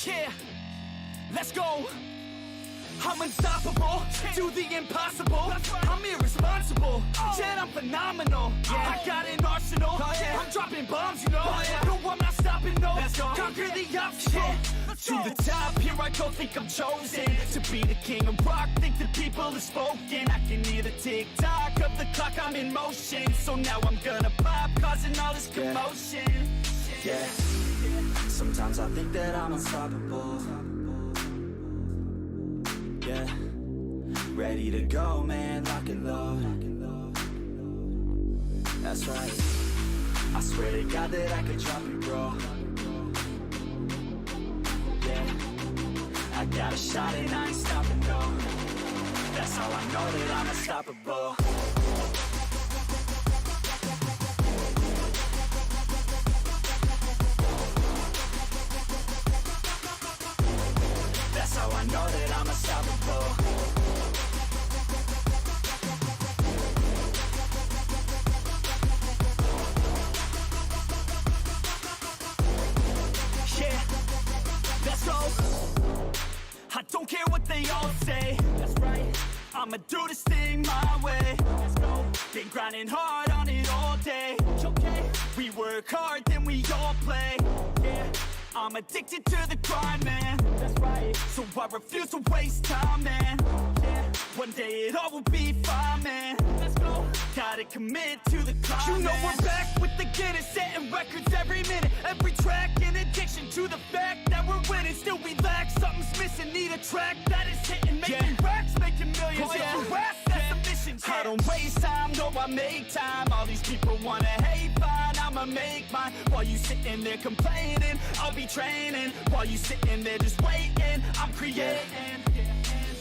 Yeah, let's go. I'm unstoppable, do the impossible. I'm irresponsible, yet I'm phenomenal. I got an arsenal, I'm dropping bombs, you know. No, I'm not stopping, no. Conquer the obstacle. To the top, here I go, think I'm chosen to be the king of rock, think the people have spoken. I can hear the tick-tock of the clock, I'm in motion. So now I'm gonna pop, causing all this commotion. Yeah, sometimes I think that I'm unstoppable. Yeah, ready to go, man, lock and load. That's right, I swear to God that I could drop it, bro. Yeah, I got a shot and I ain't stopping, no. That's how I know that I'm unstoppable. That's how I know that I'm unstoppable. Yeah, let's go. I don't care what they all say. That's right, I'ma do this thing my way. Let's go. Been grinding hard on it all day. Okay, we work hard, then we all play. Yeah, I'm addicted to the grind, man. That's right, so I refuse to waste time, man. Yeah, one day it all will be fine, man. Let's go. Gotta commit to the climb, you know, man. We're back with the Guinness, setting records every minute, every track. An addiction to the fact that we're winning. Still we lack, something's missing. Need a track that is hitting, making racks, making millions. Oh, yeah. That's the mission. I don't waste time, no, I make time. All these people wanna hate, fine, I'ma make mine. While you sitting there complaining, I'll be training. While you sitting there just waiting, I'm creating.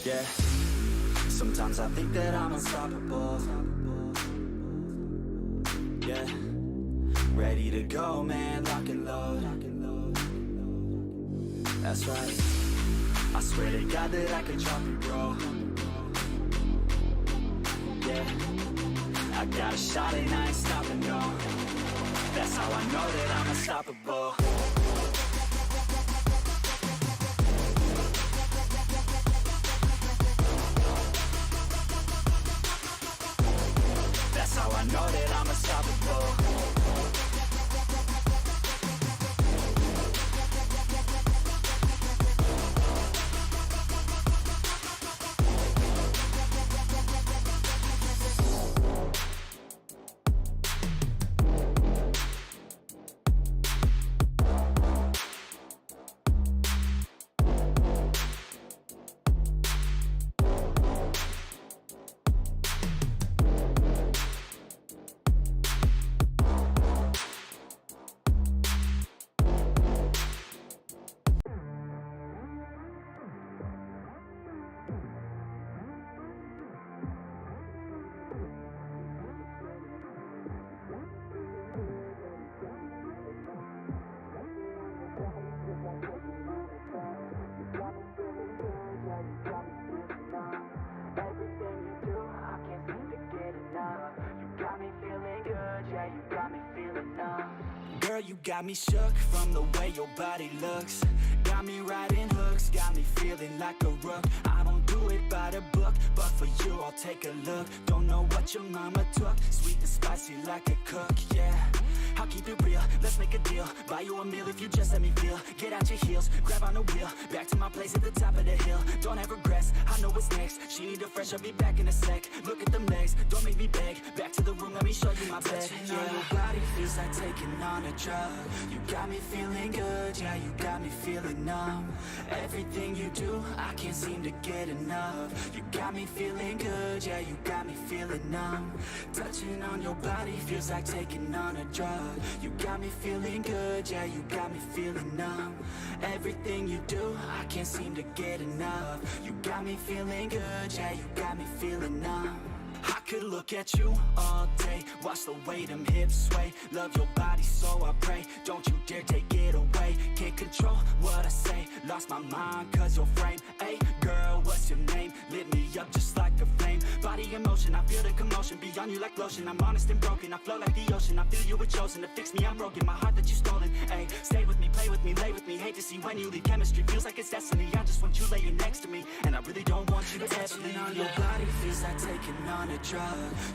Yeah, sometimes I think that I'm unstoppable. Yeah, ready to go, man, lock and load. That's right, I swear to God that I could drop it, bro. Yeah, I got a shot and I ain't stopping, no. That's how I know that I'm unstoppable. That's how I know that I'm unstoppable. Girl, you got me shook from the way your body looks. Got me riding hooks, got me feeling like a rook. I don't do it by the book, but for you I'll take a look. Don't know what your mama took, sweet and spicy like a cook, yeah. I'll keep it real, let's make a deal. Buy you a meal if you just let me feel. Get out your heels, grab on the wheel. Back to my place at the top of the hill. Don't have regrets, I know what's next. She need a fresh, I'll be back in a sec. Look at them legs, don't make me beg. Back to the room, let me show you my bed. Touching on your body feels like taking on a drug. You got me feeling good, yeah, you got me feeling numb. Everything you do, I can't seem to get enough. You got me feeling good, yeah, you got me feeling numb. Touching on your body feels like taking on a drug. You got me feeling good, yeah, you got me feeling numb. Everything you do, I can't seem to get enough. You got me feeling good, yeah, you got me feeling numb. I could look at you all day, watch the way them hips sway. Love your body so I pray, don't you dare take it away. Can't control what I say, lost my mind cause your frame. Hey girl, what's your name? Lit me up just like a flame. Body in motion, I feel the commotion, beyond you like lotion. I'm honest and broken, I flow like the ocean. I feel you were chosen to fix me, I'm broken. My heart that you stolen, hey. Stay with me, play with me, lay with me. Hate to see when you leave, chemistry feels like it's destiny. I just want you laying next to me, and I really don't want you to ever leave. On your body feels like taking on a drug.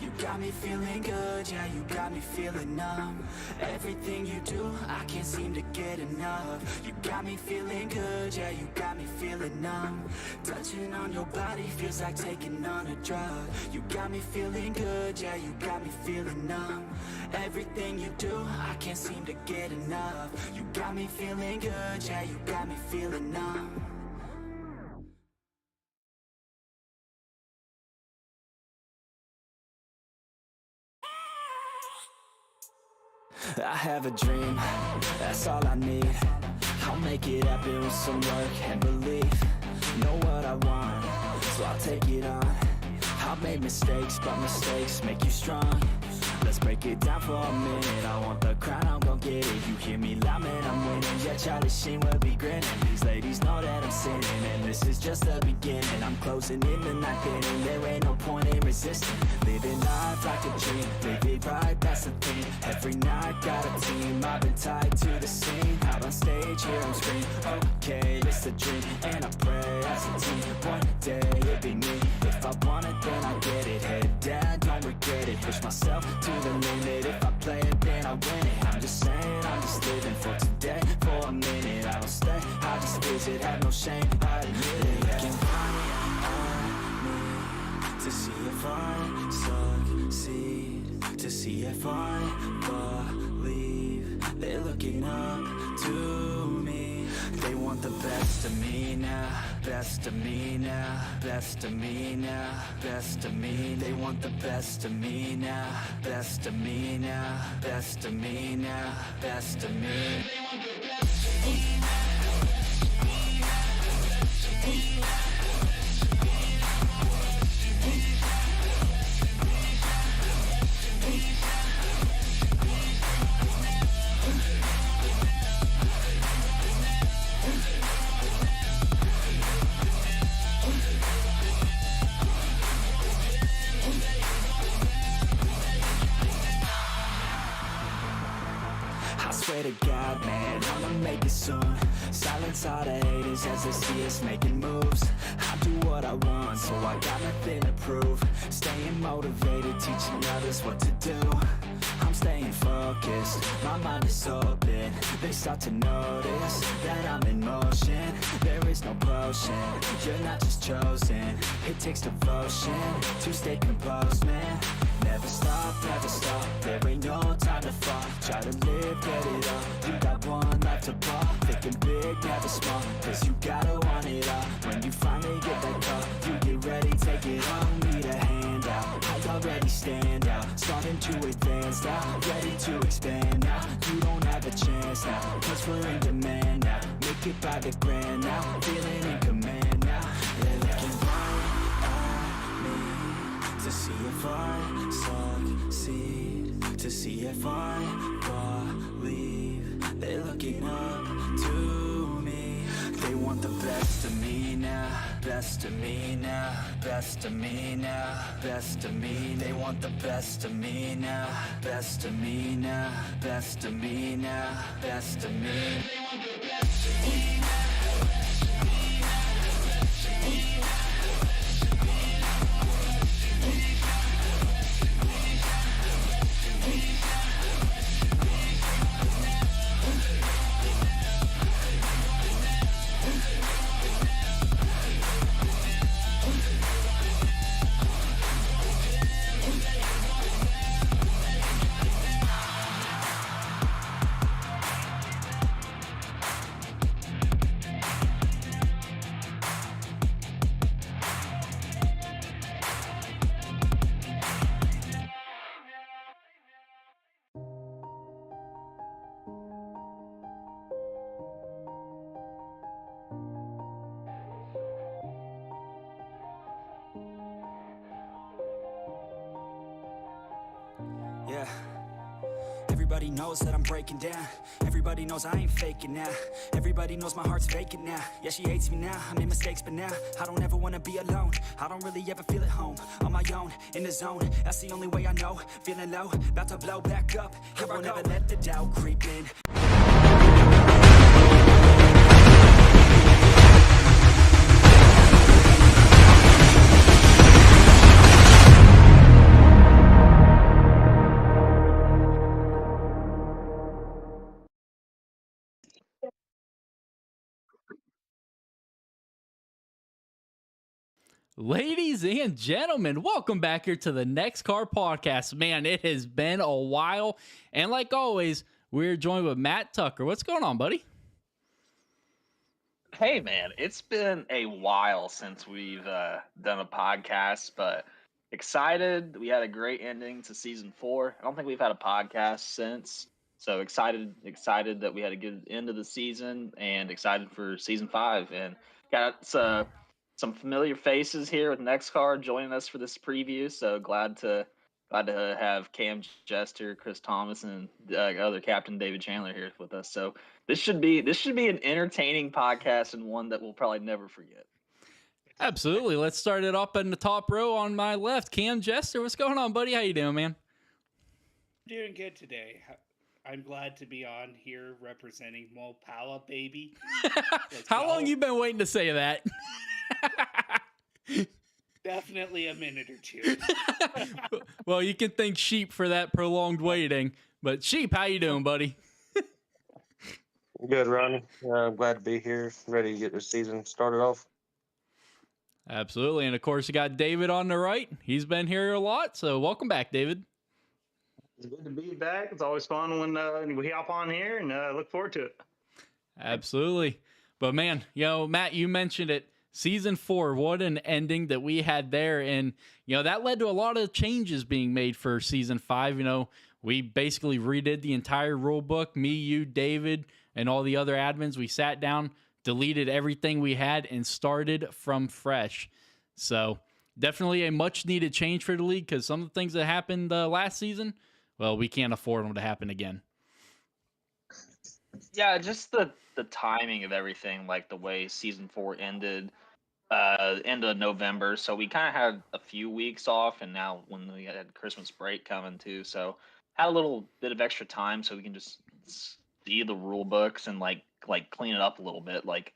You got me feeling good, yeah, you got me feeling numb. Everything you do, I can't seem to get enough. You got me feeling good, yeah, you got me feeling numb. Touching on your body feels like taking on a drug. You got me feeling good, yeah, you got me feeling numb. Everything you do, I can't seem to get enough. You got me feeling good, yeah, you got me feeling numb. I have a dream, that's all I need. I'll make it happen with some work and belief. Know what I want, so I'll take it on. I've made mistakes, but mistakes make you strong. Let's break it down for a minute. I want the crown, I'm gon' get it. You hear me loud, man, I'm winning. Yeah, Charlie Sheen will be grinning. These ladies know that I'm sinning, and this is just the beginning. I'm closing in the night inning. There ain't no point in resisting. Living life like a dream, live it right, that's the thing. Every night got a team, I've been tied to the scene. Out on stage, here I'm screaming. Okay, it's a dream, and I pray as a team. One day it'll be me. If I want it, then I get it. Head down, don't regret it. Push myself to the limit. If I play it, then I win it. I'm just saying, I'm just living for today. For a minute, I don't stay, I just visit. Have no shame, I admit it. They can count on me to see if I succeed, to see if I believe. They're looking up to me. They want the best of me now, best of me now, best of me now, best of me. They want the best of me now, best of me now, best of me now, best of me. They want the best of me now. Swear to God, man, I'ma make it soon. Silence all the haters as they see us making moves. I do what I want, so I got nothing to prove. Staying motivated, teaching others what to do. I'm staying focused, my mind is open. They start to notice that I'm in motion. There is no potion, you're not just chosen. It takes devotion to stay composed, man. Never stop, there ain't no time to fall. Try to live, get it up, you got one life to ball. Thinking big, never small, cause you gotta want it all. When you finally get that call, you get ready, take it on. Need a handout, I already stand out. Starting to advance now, ready to expand now. You don't have a chance now, cause we're in demand now. Make it by the grand now, feeling in command now. They're looking right at me to see if I succeed, to see if I believe. They're looking up to me. They want the best of me now, best of me now, best of me now, best of me. They want the best of me now, best of me now, best of me now, best of me. They want the best of me now. Yeah. Everybody knows that I'm breaking down. Everybody knows I ain't faking now. Everybody knows my heart's vacant now. Yeah, she hates me now, I made mistakes but now I don't ever wanna be alone. I don't really ever feel at home. On my own, in the zone, that's the only way I know. Feeling low, about to blow back up. Here I won't ever let the doubt creep in. Ladies and gentlemen, welcome back here to the NEXXTCAR podcast. Man, it has been a while. And like always, we're joined with Matt Tucker. What's going on, buddy? Hey, man, it's been a while since we've done a podcast, but excited. We had a great ending to season 4. I don't think we've had a podcast since. So excited that we had a good end of the season and excited for season 5. And got some familiar faces here with NEXXTCAR joining us for this preview. So glad to have Cam Jester, Chris Thomas, and other Captain David Chandler here with us. So this should be an entertaining podcast and one that we'll probably never forget. Absolutely. Let's start it up in the top row on my left. Cam Jester, what's going on, buddy? How you doing, man? Doing good today. I'm glad to be on here representing Mopala, baby. How long you been waiting to say that? Definitely a minute or two. Well, you can thank Sheep for that prolonged waiting. But Sheep, how you doing, buddy? Good, Ronnie. I'm glad to be here, ready to get the season started off. Absolutely. And of course, you got David on the right. He's been here a lot. So welcome back, David. It's good to be back. It's always fun when we hop on here, and look forward to it. Absolutely. But man, Matt, you mentioned it. Season 4, what an ending that we had there. And, that led to a lot of changes being made for season 5. We basically redid the entire rule book. Me, you, David, and all the other admins. We sat down, deleted everything we had, and started from fresh. So definitely a much needed change for the league because some of the things that happened last season, well, we can't afford them to happen again. Yeah, just the timing of everything, like the way season 4 ended, end of November. So we kind of had a few weeks off, and now when we had Christmas break coming too, so had a little bit of extra time, so we can just see the rule books and like clean it up a little bit. Like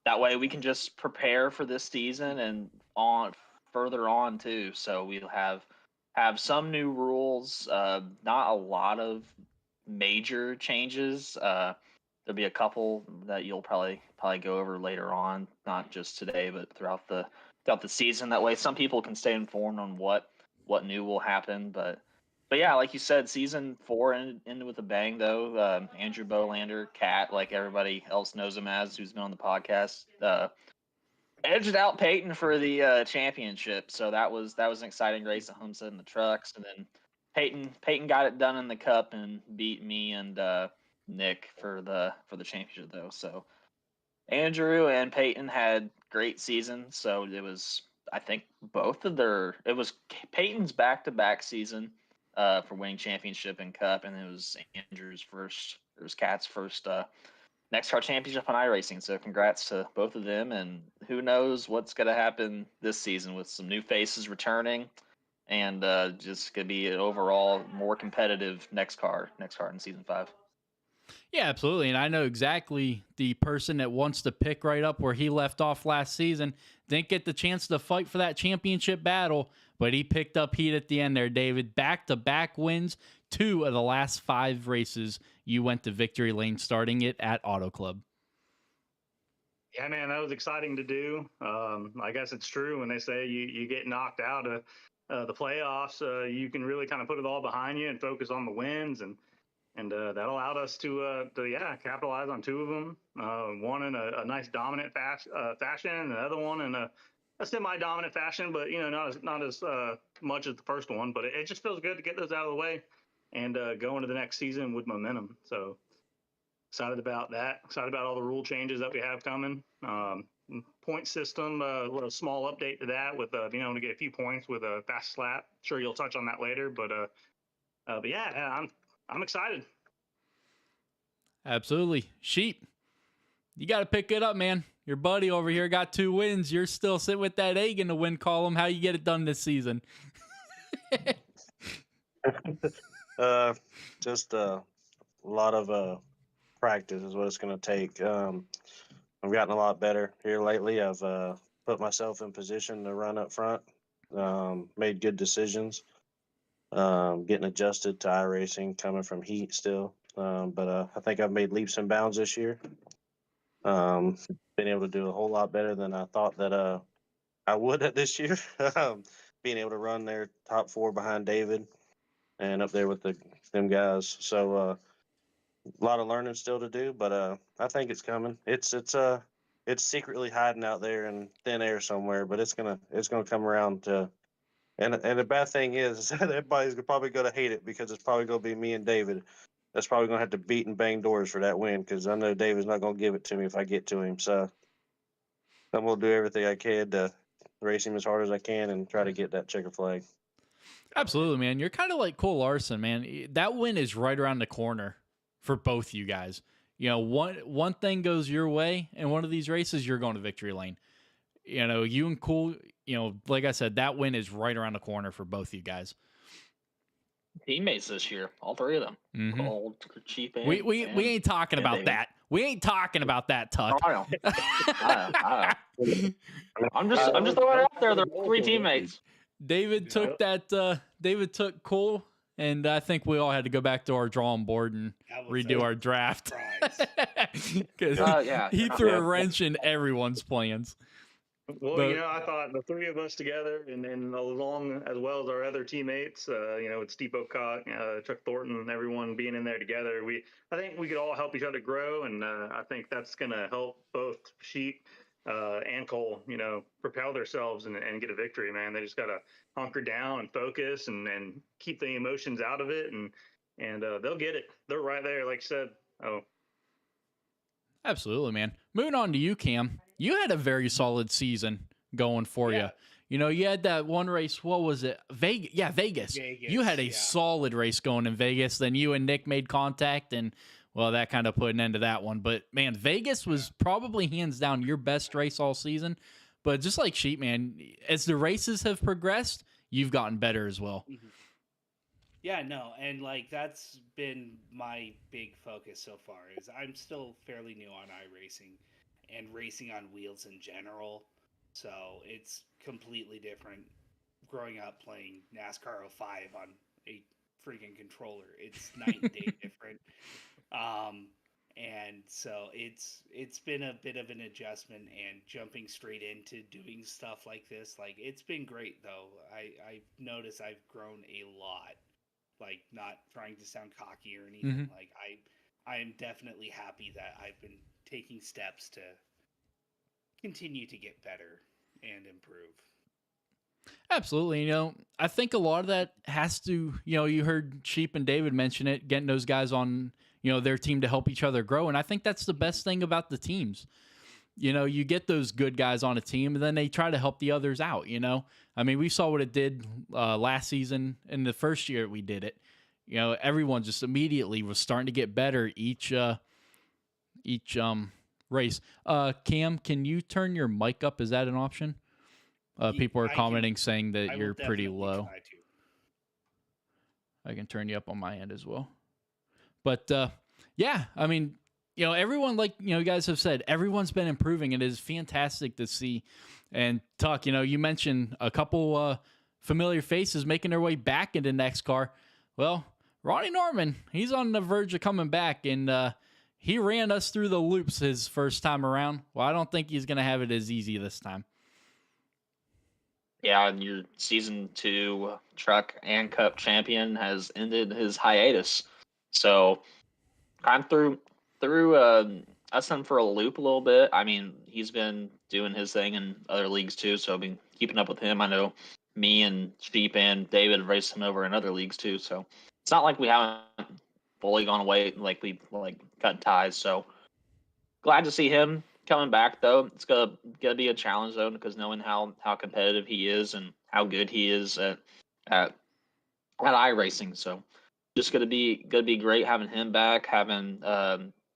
that way, we can just prepare for this season and on further on too. So we'll have some new rules. Not a lot of major changes. There'll be a couple that you'll probably go over later on, not just today, but throughout the season. That way, some people can stay informed on what new will happen. But yeah, like you said, season 4 ended with a bang, though. Andrew Bolander, Cat, like everybody else knows him as, who's been on the podcast, edged out Peyton for the championship. So that was an exciting race at Homestead in the trucks, and then Peyton got it done in the Cup and beat me and Nick for the championship, though. So Andrew and Peyton had great seasons. So it was, I think, it was Peyton's back-to-back season for winning championship and Cup, and it was Cat's first NEXXTCAR championship on iRacing. So congrats to both of them, and who knows what's going to happen this season with some new faces returning, and just going to be an overall more competitive NEXXTCAR in season 5. Yeah, absolutely. And I know exactly the person that wants to pick right up where he left off last season. Didn't get the chance to fight for that championship battle, but he picked up heat at the end there, David. Back-to-back wins, 2 of the last 5 races you went to victory lane, starting it at Auto Club. Yeah, man, that was exciting to do. I guess it's true when they say you get knocked out of the playoffs, you can really kind of put it all behind you and focus on the wins, and that allowed us to capitalize on 2 of them. One in a nice dominant fashion, and the other one in a semi-dominant fashion, but not as much as the first one. But it just feels good to get those out of the way and go into the next season with momentum. So excited about that. Excited about all the rule changes that we have coming. Point system, a little small update to that with to get a few points with a fast slap. Sure, you'll touch on that later, but But yeah, I'm excited. Absolutely. Sheep, you got to pick it up, man. Your buddy over here got 2 wins. You're still sitting with that egg in the win column. How you get it done this season? Just a lot of practice is what it's going to take. I've gotten a lot better here lately. I've put myself in position to run up front, made good decisions, getting adjusted to iRacing, coming from heat still. But I think I've made leaps and bounds this year. Been able to do a whole lot better than I thought that I would at this year. Being able to run there top 4 behind David and up there with them guys. So a lot of learning still to do, but I think it's coming. It's secretly hiding out there in thin air somewhere, but it's gonna come around to. And the bad thing is that everybody's probably gonna hate it because it's probably gonna be me and David. That's probably gonna have to beat and bang doors for that win because I know David's not gonna give it to me if I get to him. So I'm gonna do everything I can to race him as hard as I can and try to get that checker flag. Absolutely, man. You're kind of like Cole Larson, man. That win is right around the corner for both you guys. You know, one thing goes your way in one of these races, you're going to victory lane. You know, you and Cole, you know, like I said, that win is right around the corner for both you guys. Teammates this year, all 3 of them. Mhm. Cole, Chief, and We ain't talking about David. that. We ain't talking about that, Tuck. I know. I know. I'm just throwing it out there. They're all 3 teammates. David took that. David took Cole, and I think we all had to go back to our drawing board and redo our draft because he threw a wrench in everyone's plans. Well, I thought the 3 of us together, and then along as well as our other teammates, with Steve Ocock, Chuck Thornton, and everyone being in there together, I think we could all help each other grow, and I think that's going to help both Sheep and Cole, propel themselves and get a victory. Man, they just got to hunker down and focus and keep the emotions out of it, and they'll get it. They're right there, like you said. Oh. Absolutely, man. Moving on to you, Cam. You had a very solid season going for you. You know, you had that one race. What was it? Vegas. Yeah, Vegas. You had a solid race going in Vegas. Then you and Nick made contact, and, well, that kind of put an end to that one. But, man, Vegas was probably hands down your best race all season. But just like Sheep, man, as the races have progressed, you've gotten better as well. Mm-hmm. Yeah, no, and like that's been my big focus so far. Is I'm still fairly new on iRacing and racing on wheels in general, so it's completely different. Growing up playing NASCAR 05 on a freaking controller, it's night and day different. And so it's been a bit of an adjustment, and jumping straight into doing stuff like this, like it's been great though. I've noticed I've grown a lot. Like, not trying to sound cocky or anything. Mm-hmm. Like, I am definitely happy that I've been taking steps to continue to get better and improve. Absolutely. You know, I think a lot of that has to, you heard Sheep and David mention it, getting those guys on, their team to help each other grow. And I think that's the best thing about the teams. You get those good guys on a team, and then they try to help the others out, I mean, we saw what it did last season and the first year we did it. Everyone just immediately was starting to get better each race. Cam, can you turn your mic up? Is that an option? People are commenting saying that you're pretty low. I can turn you up on my end as well. But, yeah, I mean, everyone, like, you guys have said, everyone's been improving, and it is fantastic to see. And Tuck, you mentioned a couple familiar faces making their way back into NEXXTCAR. Well, Ronnie Norman, he's on the verge of coming back, and he ran us through the loops his first time around. Well, I don't think he's going to have it as easy this time. Yeah, and your Season 2 Truck and Cup champion has ended his hiatus. So I'm through us in for a loop a little bit. I mean, he's been doing his thing in other leagues too, so I've been keeping up with him. I know me and Sheep and David have raced him over in other leagues too, so it's not like we haven't fully gone away, like we cut ties. So glad to see him coming back though. It's gonna be a challenge though, because knowing how competitive he is and how good he is at iRacing. So just gonna be great having him back, having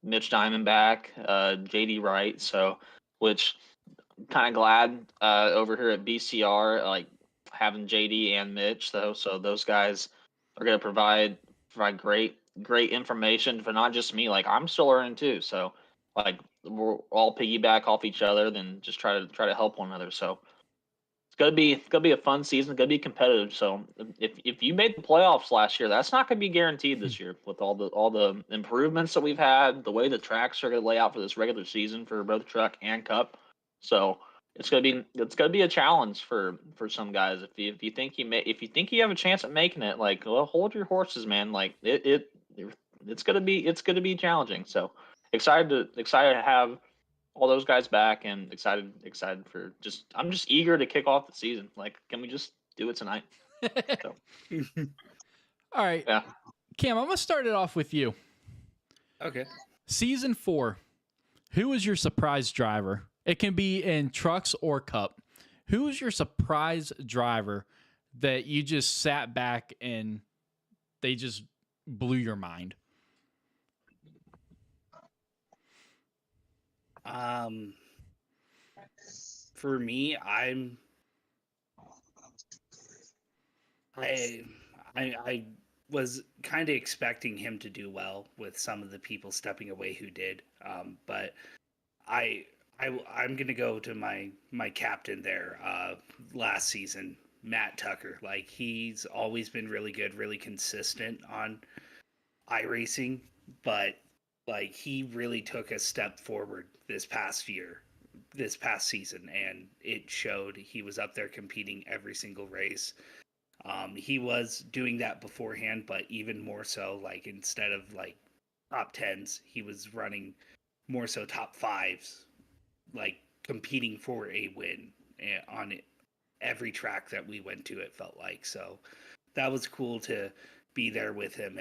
Mitch Diamond back, JD Wright. So, which kind of glad over here at BCR, like having JD and Mitch though. So those guys are gonna provide great information for not just me. Like I'm still learning too. So like we're all piggyback off each other, then just try to help one another. So it's gonna be a fun season. It's gonna be competitive. So if you made the playoffs last year, that's not gonna be guaranteed this year with all the improvements that we've had, the way the tracks are gonna lay out for this regular season for both truck and cup. So it's gonna be a challenge for some guys. If you think you have a chance at making it, like well, hold your horses, man. Like it's gonna be challenging. So excited to have all those guys back and excited for I'm just eager to kick off the season. Like, can we just do it tonight? So, All right, yeah. Cam, I'm gonna start it off with you. Okay. Season 4, who was your surprise driver? It can be in trucks or cup. Who was your surprise driver that you just sat back and they just blew your mind? For me, I was kind of expecting him to do well with some of the people stepping away who did. But I'm gonna go to my captain there last season, Matt Tucker. Like he's always been really good, really consistent on iRacing, but like he really took a step forward this past season, and it showed. He was up there competing every single race. He was doing that beforehand, but even more so, like instead of like top tens, he was running more so top fives, like competing for a win on every track that we went to. It felt like so that was cool to be there with him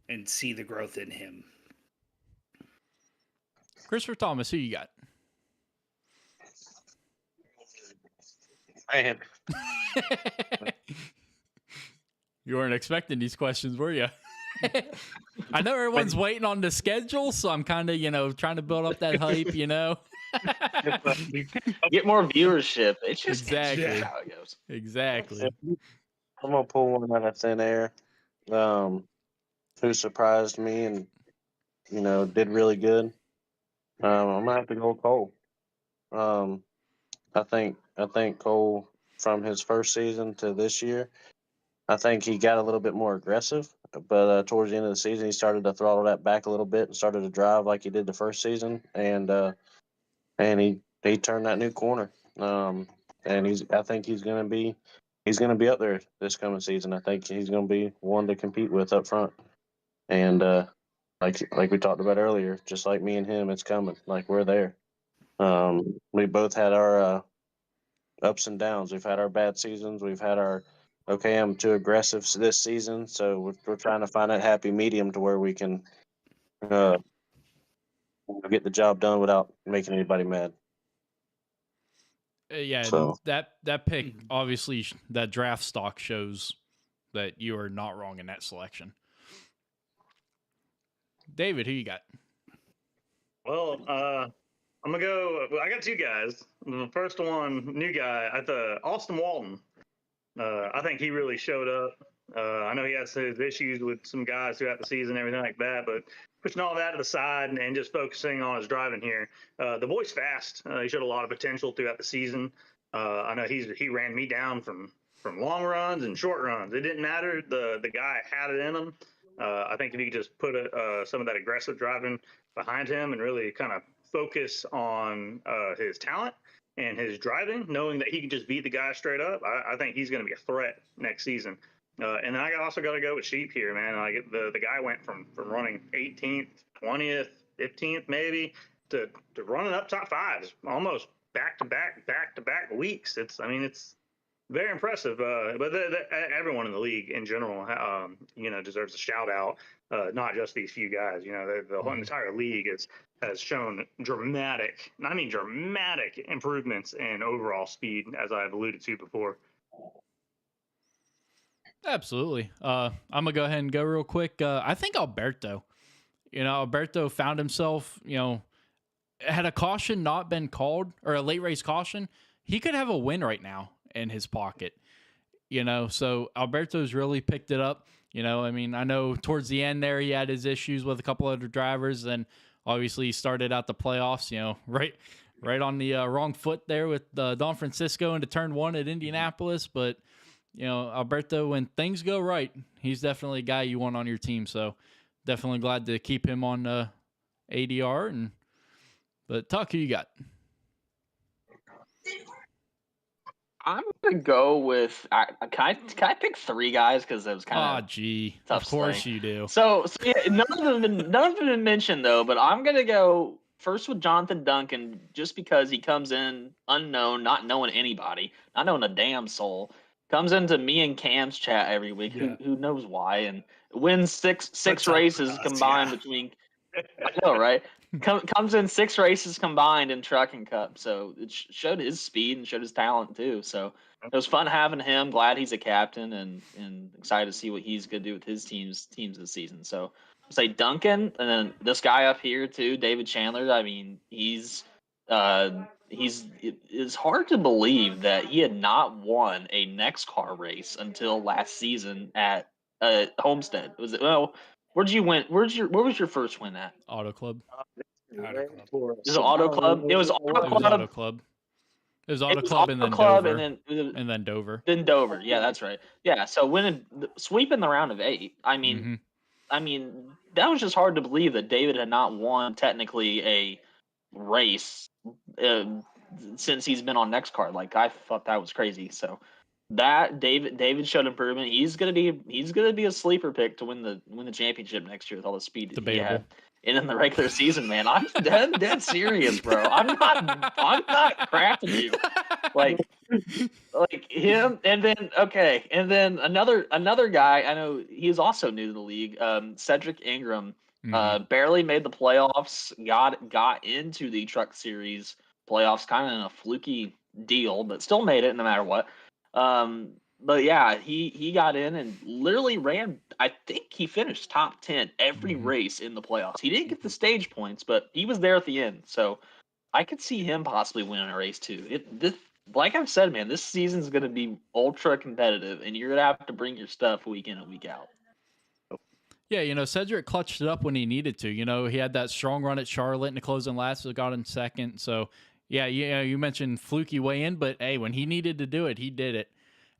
and see the growth in him. Christopher Thomas, who you got? Man, You weren't expecting these questions, were you? I know everyone's waiting on the schedule, so I'm kind of, trying to build up that hype, Get more viewership. It's just Exactly. how it goes. Exactly. I'm gonna pull one out of thin air. Who surprised me and did really good. I'm gonna have to go with Cole. I think Cole from his first season to this year, I think he got a little bit more aggressive. But towards the end of the season, he started to throttle that back a little bit and started to drive like he did the first season, and he turned that new corner. And I think he's gonna be up there this coming season. I think he's gonna be one to compete with up front. And like we talked about earlier, just like me and him, it's coming. Like we're there. We both had our ups and downs. We've had our bad seasons. We've had our okay, I'm too aggressive this season. So we're trying to find that happy medium to where we can get the job done without making anybody mad. Yeah, So that pick, obviously, that draft stock shows that you are not wrong in that selection. David, who you got? Well, I'm gonna go. Well, I got two guys. The first one, new guy, Austin Walton. I think he really showed up. I know he has his issues with some guys throughout the season and everything like that, but pushing all that to the side and just focusing on his driving here. The boy's fast. He showed a lot of potential throughout the season. I know he ran me down from long runs and short runs. It didn't matter. The guy had it in him. I think if he could just put some of that aggressive driving behind him and really kind of focus on his talent and his driving, knowing that he can just beat the guy straight up, I think he's going to be a threat next season. And then I also got to go with Sheep here, man. Like the guy went from running 18th, 20th, 15th, maybe to running up top fives, almost back to back weeks. It's very impressive. But everyone in the league in general, deserves a shout out. Not just these few guys. The whole entire league has shown dramatic improvements in overall speed, as I've alluded to before. Absolutely. I'm gonna go ahead and go real quick. I think Alberto. Alberto found himself. Had a caution not been called or a late race caution, he could have a win right now in his pocket. So Alberto's really picked it up. I know towards the end there he had his issues with a couple other drivers, and obviously he started out the playoffs, right on the wrong foot there with Don Francisco into turn one at Indianapolis. But Alberto, when things go right, he's definitely a guy you want on your team. So definitely glad to keep him on ADR. But Tuck, who you got? I'm gonna go with. Can I pick three guys because it was kind of tough of course sledding. you do. So yeah, none of them been mentioned though. But I'm gonna go first with Jonathan Duncan just because he comes in unknown, not knowing anybody, not knowing a damn soul. Comes into me and Cam's chat every week. Yeah. Who knows why? And wins six What's up races with us? combined Yeah. between. I know, right? Comes in 6 races combined in Trucking Cup, so it showed his speed and showed his talent too. So it was fun having him. Glad he's a captain, and excited to see what he's gonna do with his teams this season. So I'll say Duncan, and then this guy up here too, David Chandler. I mean, it's hard to believe that he had not won a NEXXTCAR race until last season at Homestead. Where'd you win? Where was your first win at? Auto Club. Auto Club. Is it Auto Club? It was Auto It was Club. Auto Club. It was Auto It was Club and Auto then Club Dover. and then Dover. then Dover. Yeah, that's right. Yeah, so sweeping the round of 8. I mean, that was just hard to believe that David had not won technically a race uh, since he's been on NEXXTCAR. Like I thought that was crazy. So that David showed improvement. He's gonna be a sleeper pick to win the championship next year with all the speed that he had. And in the regular season, man, I'm dead serious, bro. I'm not crapping you. Like him, and then another guy. I know he's also new to the league. Cedric Ingram barely made the playoffs. Got into the Truck Series playoffs, kind of in a fluky deal, but still made it no matter what. But yeah, he got in and literally ran. I think he finished top 10 every race in the playoffs. He didn't get the stage points, but he was there at the end. So I could see him possibly winning a race too. Like I've said, man, this season's going to be ultra competitive, and you're going to have to bring your stuff week in and week out. Yeah, Cedric clutched it up when he needed to. He had that strong run at Charlotte in the closing last, so got in second. So, yeah, you mentioned fluky way in, but hey, when he needed to do it, he did it.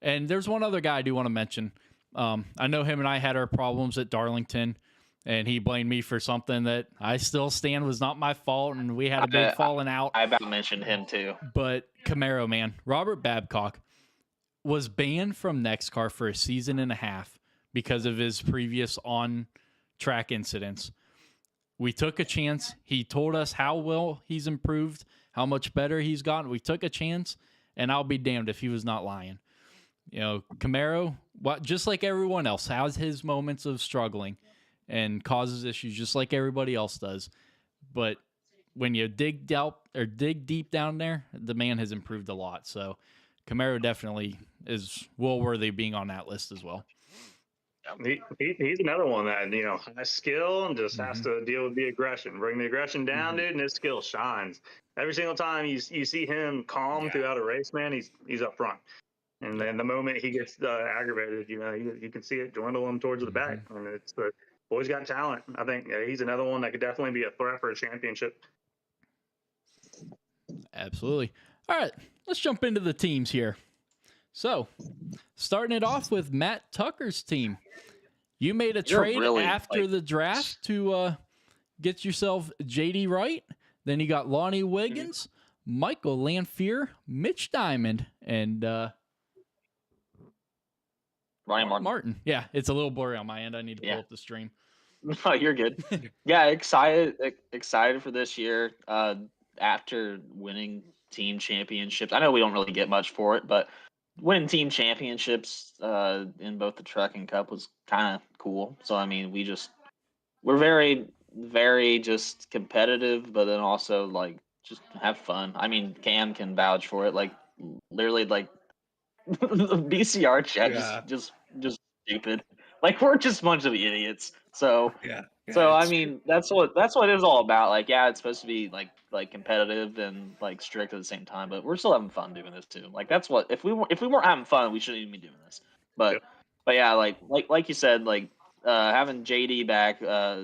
And there's one other guy I do want to mention. I know him and I had our problems at Darlington, and he blamed me for something that I still stand was not my fault, and we had a big falling out. I about mentioned him too. But Camaro, man, Robert Babcock was banned from NEXXTCAR for a season and a half because of his previous on-track incidents. We took a chance. He told us how well he's improved, how much better he's gotten. We took a chance, and I'll be damned if he was not lying. Camaro, just like everyone else, has his moments of struggling and causes issues just like everybody else does. But when you dig deep down there, the man has improved a lot. So Camaro definitely is well worthy of being on that list as well. He's another one that has skill and just has to deal with the aggression, bring the aggression down, dude, and his skill shines every single time. You see him calm throughout a race, man. He's up front. And then the moment he gets aggravated, you can see it dwindle him towards the back. And it's the boy's got talent. I think he's another one that could definitely be a threat for a championship. Absolutely. All right, let's jump into the teams here. So, starting it off with Matt Tucker's team. You made a trade after the draft to get yourself JD Wright. Then you got Lonnie Wiggins, Michael Lanphier, Mitch Diamond, and Ryan Martin. Yeah, it's a little blurry on my end. I need to pull up the stream. No, you're good. Yeah, excited for this year. After winning team championships, I know we don't really get much for it, but winning team championships in both the Truck and Cup was kind of cool. So I mean, we're very, very just competitive, but then also like just have fun. I mean, Cam can vouch for it. Like literally, like the BCR chat just stupid. Like we're just a bunch of idiots. So Yeah. so I it's true. mean that's what it is all about. Like yeah, it's supposed to be like competitive and like strict at the same time, but we're still having fun doing this too. Like that's what if we weren't having fun, we shouldn't even be doing this. But but yeah, like you said, like having JD back,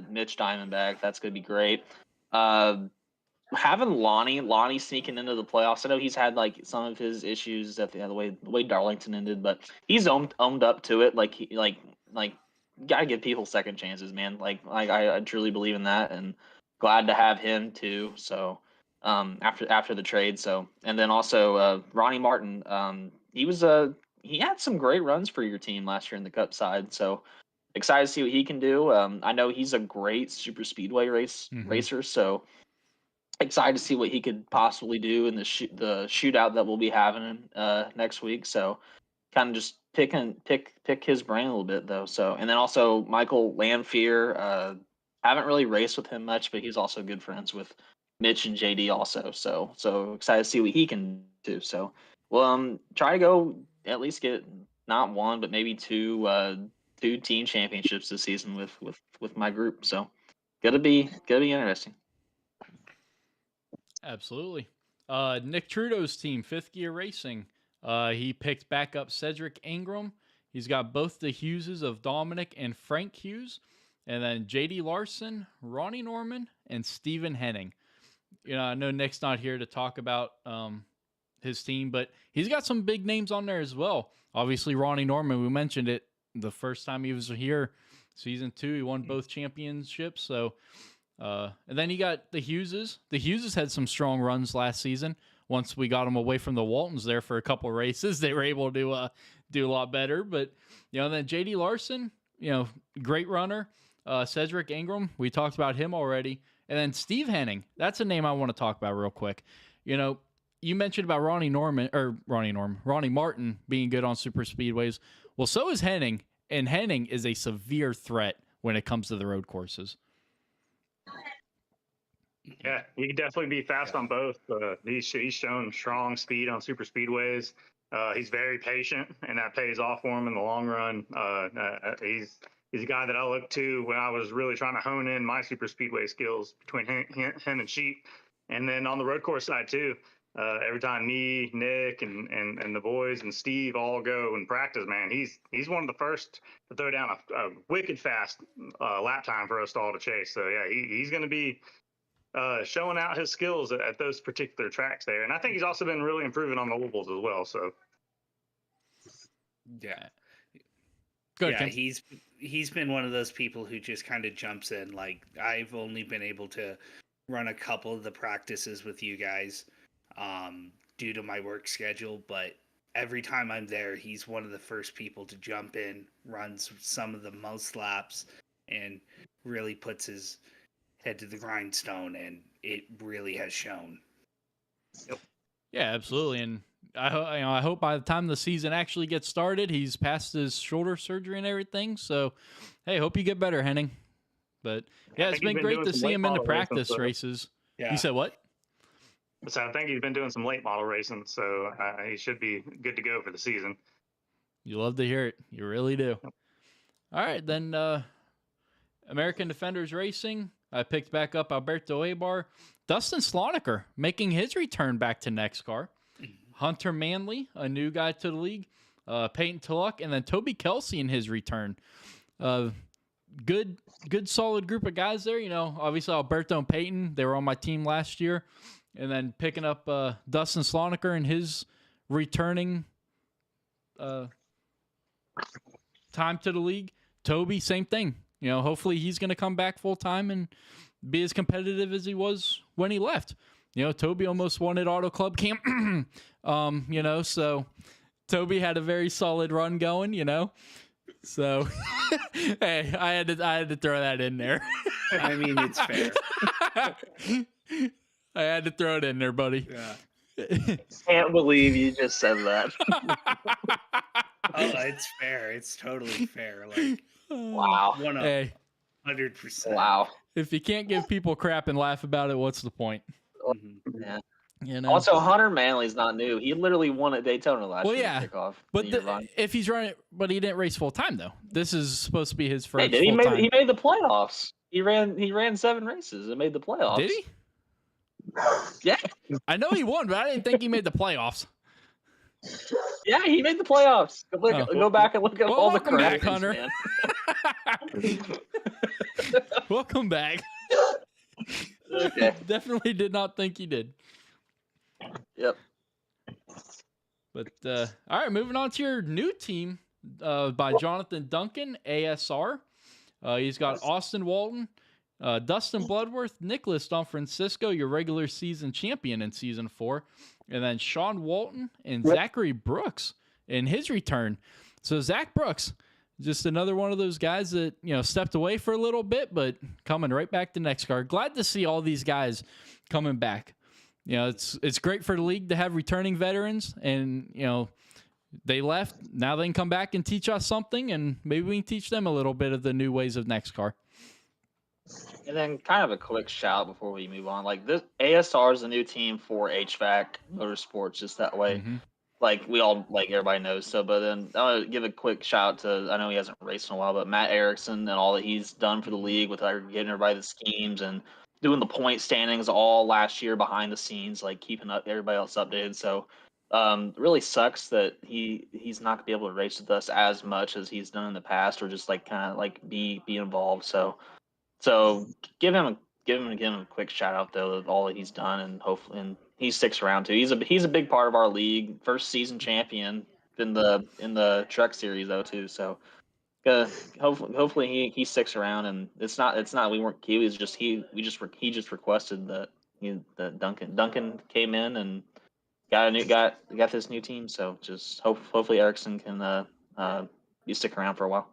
Mitch Diamond back, that's gonna be great. Having Lonnie sneaking into the playoffs. I know he's had like some of his issues at the way Darlington ended, but he's owned up to it. Like he like gotta give people second chances, man. Like I truly believe in that, and glad to have him too. So after the trade, so and then also Ronnie Martin, he had some great runs for your team last year in the Cup side. So excited to see what he can do. I know he's a great super speedway racer, so excited to see what he could possibly do in the shootout that we'll be having next week. So kind of just pick his brain a little bit though. So and then also Michael Lanphier, haven't really raced with him much, but he's also good friends with Mitch and JD also. So excited to see what he can do. So we'll try to go at least get not one but maybe two team championships this season with my group. So gonna be interesting. Absolutely. Nick Trudeau's team, Fifth Gear Racing. He picked back up Cedric Ingram. He's got both the Hugheses of Dominic and Frank Hughes, and then JD Larson, Ronnie Norman, and Stephen Henning. You know, I know Nick's not here to talk about his team, but he's got some big names on there as well. Obviously, Ronnie Norman, we mentioned it the first time he was here, season 2. He won both championships, so... and then you got the Hugheses. The Hugheses had some strong runs last season. Once we got them away from the Waltons there for a couple races, they were able to do a lot better. But, you know, then JD Larson, you know, great runner. Cedric Ingram, we talked about him already. And then Steve Henning, that's a name I want to talk about real quick. You know, you mentioned about Ronnie Martin being good on super speedways. Well, so is Henning, and Henning is a severe threat when it comes to the road courses. Yeah, he can definitely be fast on both. He's shown strong speed on super speedways. He's very patient, and that pays off for him in the long run. He's a guy that I looked to when I was really trying to hone in my super speedway skills between him and Sheep, and then on the road course side too. Every time me, Nick, and the boys and Steve all go and practice, man, he's one of the first to throw down a wicked fast lap time for us all to chase. So yeah, he's going to be showing out his skills at those particular tracks there, and I think he's also been really improving on the ovals as well. So Yeah. Good. Yeah, he's been one of those people who just kind of jumps in. Like I've only been able to run a couple of the practices with you guys due to my work schedule, but every time I'm there, he's one of the first people to jump in, runs some of the most laps, and really puts his head to the grindstone, and it really has shown. Yeah, absolutely. And I hope by the time the season actually gets started, he's past his shoulder surgery and everything. So, hey, hope you get better, Henning. But yeah, it's been great to see him in the practice races. Yeah. You said what? So I think he's been doing some late model racing, so he should be good to go for the season. You love to hear it. You really do. All right, then American Defenders Racing. I picked back up Alberto Abar. Dustin Sloniker making his return back to NEXXTCAR. Hunter Manley, a new guy to the league. Peyton Tullock, and then Toby Kelsey in his return. Good solid group of guys there. You know, obviously Alberto and Peyton, they were on my team last year. And then picking up Dustin Sloniker and his returning time to the league. Toby, same thing. You know, hopefully he's going to come back full time and be as competitive as he was when he left. You know, Toby almost won at Auto Club Camp. You know, so Toby had a very solid run going, you know. So, hey, I had to throw that in there. I mean, it's fair. I had to throw it in there, buddy. Yeah. Can't believe you just said that. Oh, it's fair. It's totally fair. Like, Wow. 100%. Wow. If you can't give people crap and laugh about it, what's the point? Mhm. Yeah. You know. Also, Hunter Manley's not new. He literally won at Daytona last Well, year yeah, to kick off but the year run. if he's running, but he didn't race full time though. This is supposed to be his Hey, first did he full made time. he made the playoffs? He ran 7 races and made the playoffs. Did he? Yeah, I know he won, but I didn't think he made the playoffs. yeah, he made the playoffs. Go back and look at Well, all the welcome back, crashes, Hunter. man. Welcome back. Okay. Definitely did not think he did. Yep. But all right, moving on to your new team by Jonathan Duncan, ASR. He's got Austin Walton, Dustin Bloodworth, Nicholas Don Francisco, your regular season champion in season 4, and then Sean Walton and Zachary Brooks in his return. So Zach Brooks, just another one of those guys that, stepped away for a little bit, but coming right back to NEXXTCAR. Glad to see all these guys coming back. It's great for the league to have returning veterans, and they left. Now they can come back and teach us something, and maybe we can teach them a little bit of the new ways of NEXXTCAR. And then kind of a quick shout before we move on. Like, this ASR is a new team for HVAC Motorsports, just that way. Mm-hmm. Like everybody knows. So, but then I want to give a quick shout to, I know he hasn't raced in a while, but Matt Erickson and all that he's done for the league with getting everybody the schemes and doing the point standings all last year behind the scenes, like keeping up everybody else updated. So, really sucks that he's not gonna be able to race with us as much as he's done in the past, or just like kind of like be involved. So give him a quick shout out though of all that he's done, and hopefully he sticks around too. He's a big part of our league, first season champion in the truck series though too. So hopefully he sticks around, and it's not we weren't he was just he just requested that that Duncan came in and got this new team. So just hopefully Erickson can you stick around for a while.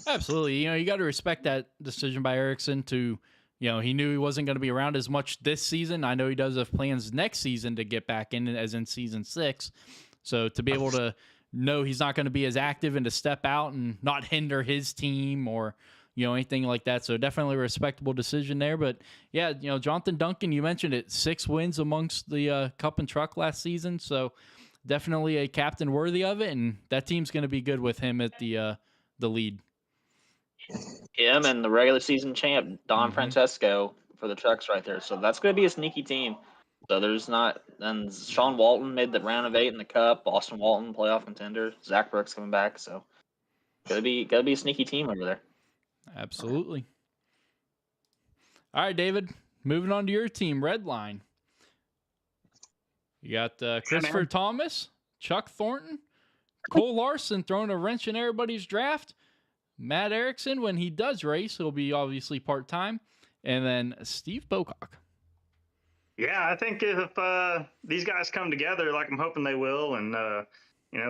Absolutely. You got to respect that decision by Erickson to, he knew he wasn't going to be around as much this season. I know he does have plans next season to get back in, as in season 6. So to be able to know he's not going to be as active and to step out and not hinder his team or, anything like that. So definitely a respectable decision there. But yeah, Jonathan Duncan, you mentioned it, 6 wins amongst the Cup and Truck last season. So definitely a captain worthy of it. And that team's going to be good with him at the lead. Him and the regular season champ Don Francesco for the trucks right there. So that's going to be a sneaky team. So there's not, and Sean Walton made the round of 8 in the Cup. Austin Walton, playoff contender. Zach Brooks coming back. So gotta be a sneaky team over there. Absolutely. All right, David. Moving on to your team, Redline. You got Christopher Thomas, Chuck Thornton, Cole Larson throwing a wrench in everybody's draft. Matt Erickson, when he does race, he'll be obviously part-time. And then Steve Bocock. Yeah, I think if these guys come together, like I'm hoping they will, and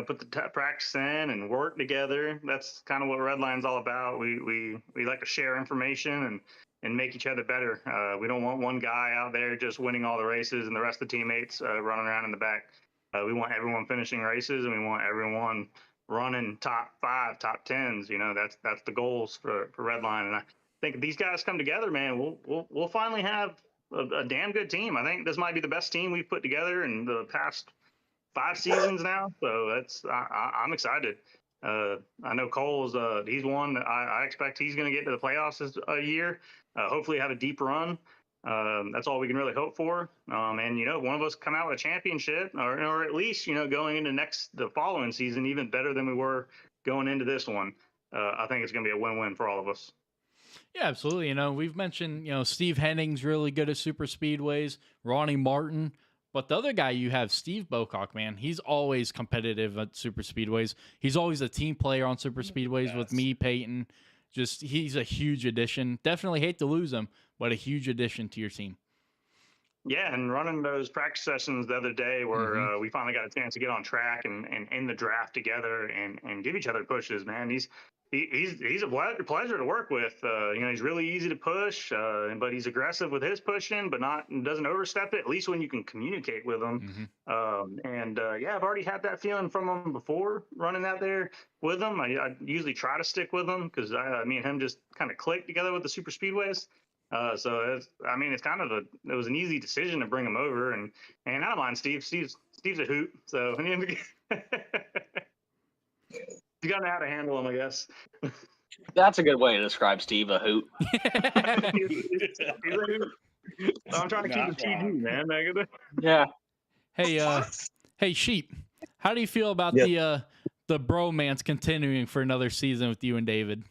put the practice in and work together, that's kind of what Redline's all about. We like to share information and make each other better. We don't want one guy out there just winning all the races and the rest of the teammates running around in the back. We want everyone finishing races, and we want everyone running top 5, top 10s. That's the goals for Redline. And I think if these guys come together, man, we'll finally have a damn good team. I think this might be the best team we've put together in the past 5 seasons now. So I'm excited. I know Cole's he's one that I expect he's going to get to the playoffs this year. Hopefully have a deep run. That's all we can really hope for. And one of us come out with a championship, or at least going into the following season even better than we were going into this one. I think it's going to be a win-win for all of us. Yeah, absolutely. We've mentioned Steve Henning's really good at super speedways, Ronnie Martin, but the other guy you have, Steve Bocock, man, he's always competitive at super speedways. He's always a team player on super speedways with me, Peyton. Just he's a huge addition. Definitely hate to lose him, but a huge addition to your team. Yeah, and running those practice sessions the other day where we finally got a chance to get on track and in the draft together and give each other pushes, man. He's a pleasure to work with. He's really easy to push, but he's aggressive with his pushing, but doesn't overstep it, at least when you can communicate with him. I've already had that feeling from him before running out there with him. I usually try to stick with him because me and him just kind of click together with the super speedways. So it's kind of it was an easy decision to bring him over, and I don't mind Steve. Steve's a hoot, so you got to know how to handle him, I guess. That's a good way to describe Steve, a hoot. He's a hoot. I'm trying to keep it PG, man. Yeah. Hey, Sheep, how do you feel about Yep. the bromance continuing for another season with you and David?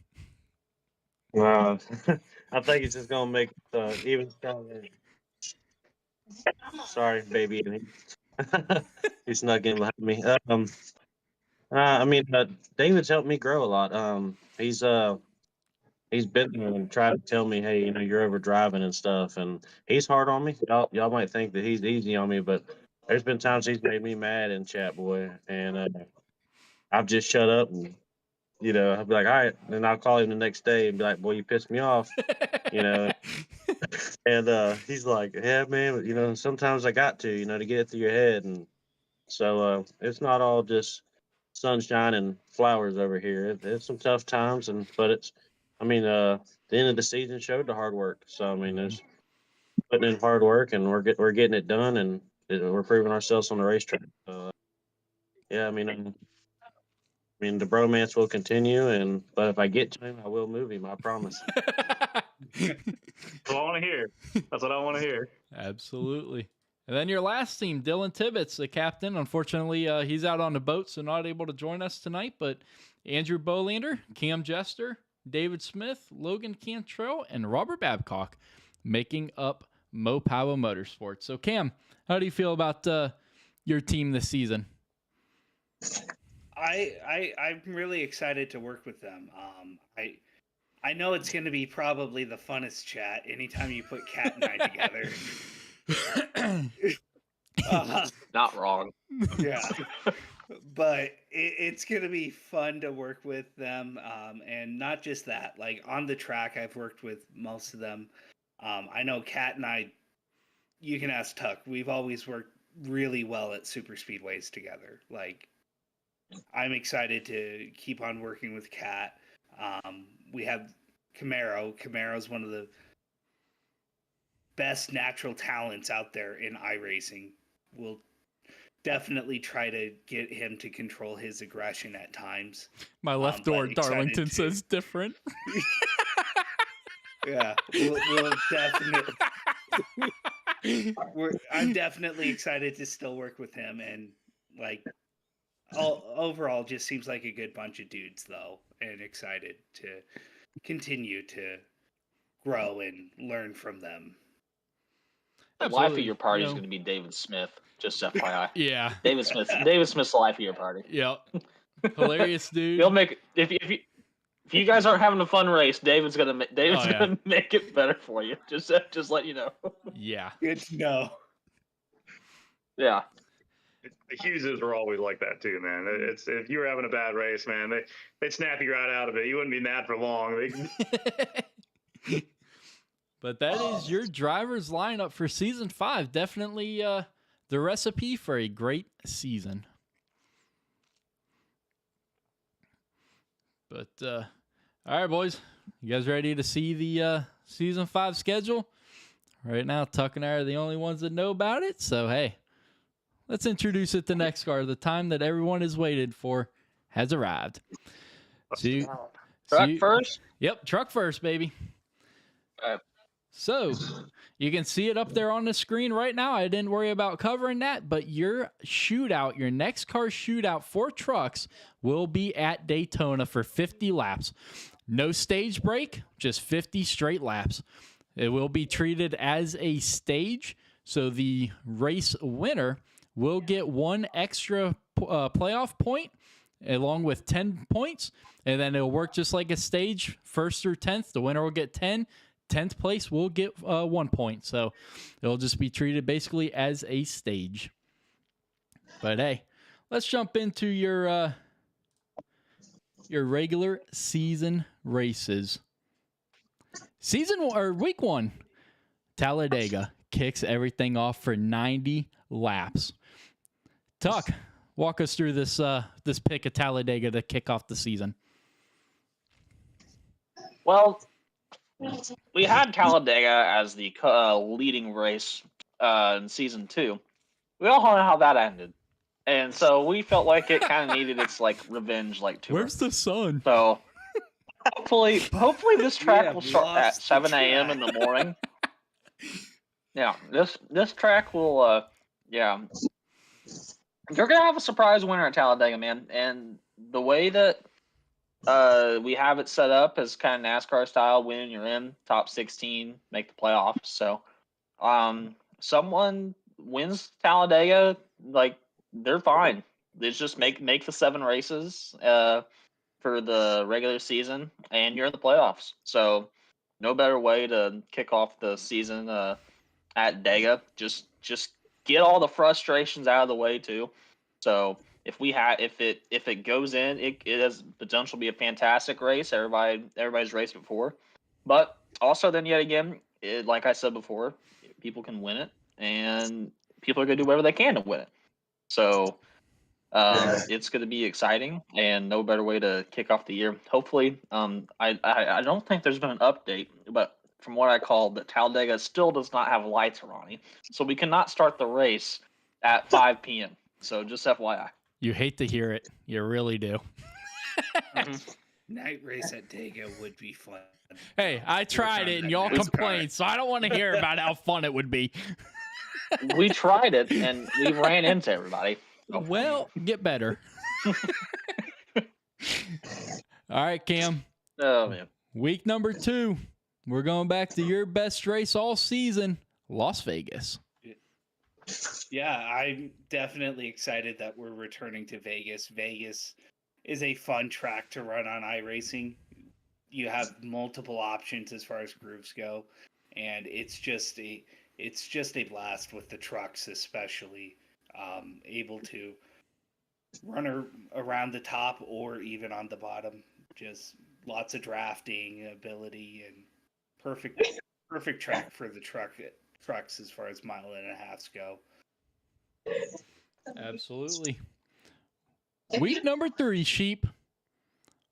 I think it's just gonna make even stronger. Sorry, baby. He snuck in behind me. David's helped me grow a lot. He's been trying to tell me, hey, you're over driving and stuff, and he's hard on me. Y'all might think that he's easy on me, but there's been times he's made me mad in chat, boy, and I've just shut up and I'll be like, all right, and I'll call him the next day and be like, boy, you pissed me off, and he's like, yeah, man, but, sometimes I got to, to get it through your head, and so it's not all just sunshine and flowers over here. It's some tough times, but the end of the season showed the hard work. So there's putting in hard work, and we're getting it done, and we're proving ourselves on the racetrack. So, yeah, the bromance will continue, but if I get to him, I will move him. I promise. That's what I want to hear. That's what I want to hear. Absolutely. And then your last team, Dylan Tibbetts, the captain. Unfortunately, he's out on the boat, so not able to join us tonight. But Andrew Bolander, Cam Jester, David Smith, Logan Cantrell, and Robert Babcock making up Mopowa Motorsports. So, Cam, how do you feel about your team this season? I'm really excited to work with them. I know it's going to be probably the funnest chat anytime you put Kat and I together. Not wrong. Yeah. But it's going to be fun to work with them. And not just that, like on the track, I've worked with most of them. I know Kat and I, you can ask Tuck, we've always worked really well at super speedways together. Like, I'm excited to keep on working with Kat. We have Camaro. Camaro's one of the best natural talents out there in iRacing. We'll definitely try to get him to control his aggression at times. My left door, Darlington, says different. Yeah, we'll definitely. I'm definitely excited to still work with him, and like overall, just seems like a good bunch of dudes, though, and excited to continue to grow and learn from them. The life of your party is going to be David Smith. Just FYI. Yeah. David Smith's the life of your party. Yep. Hilarious dude. He'll make if you guys aren't having a fun race, David's gonna make it better for you. Just let you know. Yeah. Good to know. Yeah. The Hugheses were always like that too, man. It's if you were having a bad race, man, they'd snap you right out of it. You wouldn't be mad for long. But that is your driver's lineup for season 5. Definitely the recipe for a great season. But all right, boys, you guys ready to see the season 5 schedule? Right now, Tuck and I are the only ones that know about it. So hey, let's introduce it to NEXXTCAR. The time that everyone has waited for has arrived. Truck first? Yep, truck first, baby. So you can see it up there on the screen right now. I didn't worry about covering that, but your shootout, your NEXXTCAR shootout for trucks will be at Daytona for 50 laps. No stage break, just 50 straight laps. It will be treated as a stage, so the race winner will get one extra playoff point along with 10 points, and then it'll work just like a stage, 1st through 10th. The winner will get 10. 10th place will get 1 point. So it'll just be treated basically as a stage. But hey, let's jump into your regular season races. Week 1, Talladega kicks everything off for 90 laps. Tuck, walk us through this pick of Talladega to kick off the season. Well, we had Talladega as the leading race in season 2. We all know how that ended, and so we felt like it kind of needed its like revenge like tour. Where's the sun? So hopefully this track have will start at lost the 7 a.m. in the morning. Yeah, this track will yeah. You're gonna have a surprise winner at Talladega, man. And the way that we have it set up is kind of NASCAR style: win, you're in, top 16, make the playoffs. So, someone wins Talladega, like they're fine. It's just make the 7 races for the regular season, and you're in the playoffs. So, no better way to kick off the season at Dega. Just get all the frustrations out of the way too. So if it goes in, it has potential to be a fantastic race. Everybody's raced before, but also then yet again, like I said before, people can win it, and people are gonna do whatever they can to win it. So it's going to be exciting, and no better way to kick off the year. Hopefully, I don't think there's been an update, but from what I call, the Talladega still does not have lights, Ronnie, so we cannot start the race at 5 p.m. So just FYI. You hate to hear it. You really do. Night race at Dega would be fun. Hey, I tried it and y'all complained, so I don't want to hear about how fun it would be. We tried it and we ran into everybody. Oh. Well, get better. All right, Cam. Oh man. Week number 2. We're going back to your best race all season, Las Vegas. Yeah, I'm definitely excited that we're returning to Vegas. Vegas is a fun track to run on iRacing. You have multiple options as far as grooves go, and it's just a blast with the trucks, especially able to run around the top or even on the bottom. Just lots of drafting ability and perfect track for the trucks as far as 1.5 miles go. Absolutely. Week number 3, Sheep.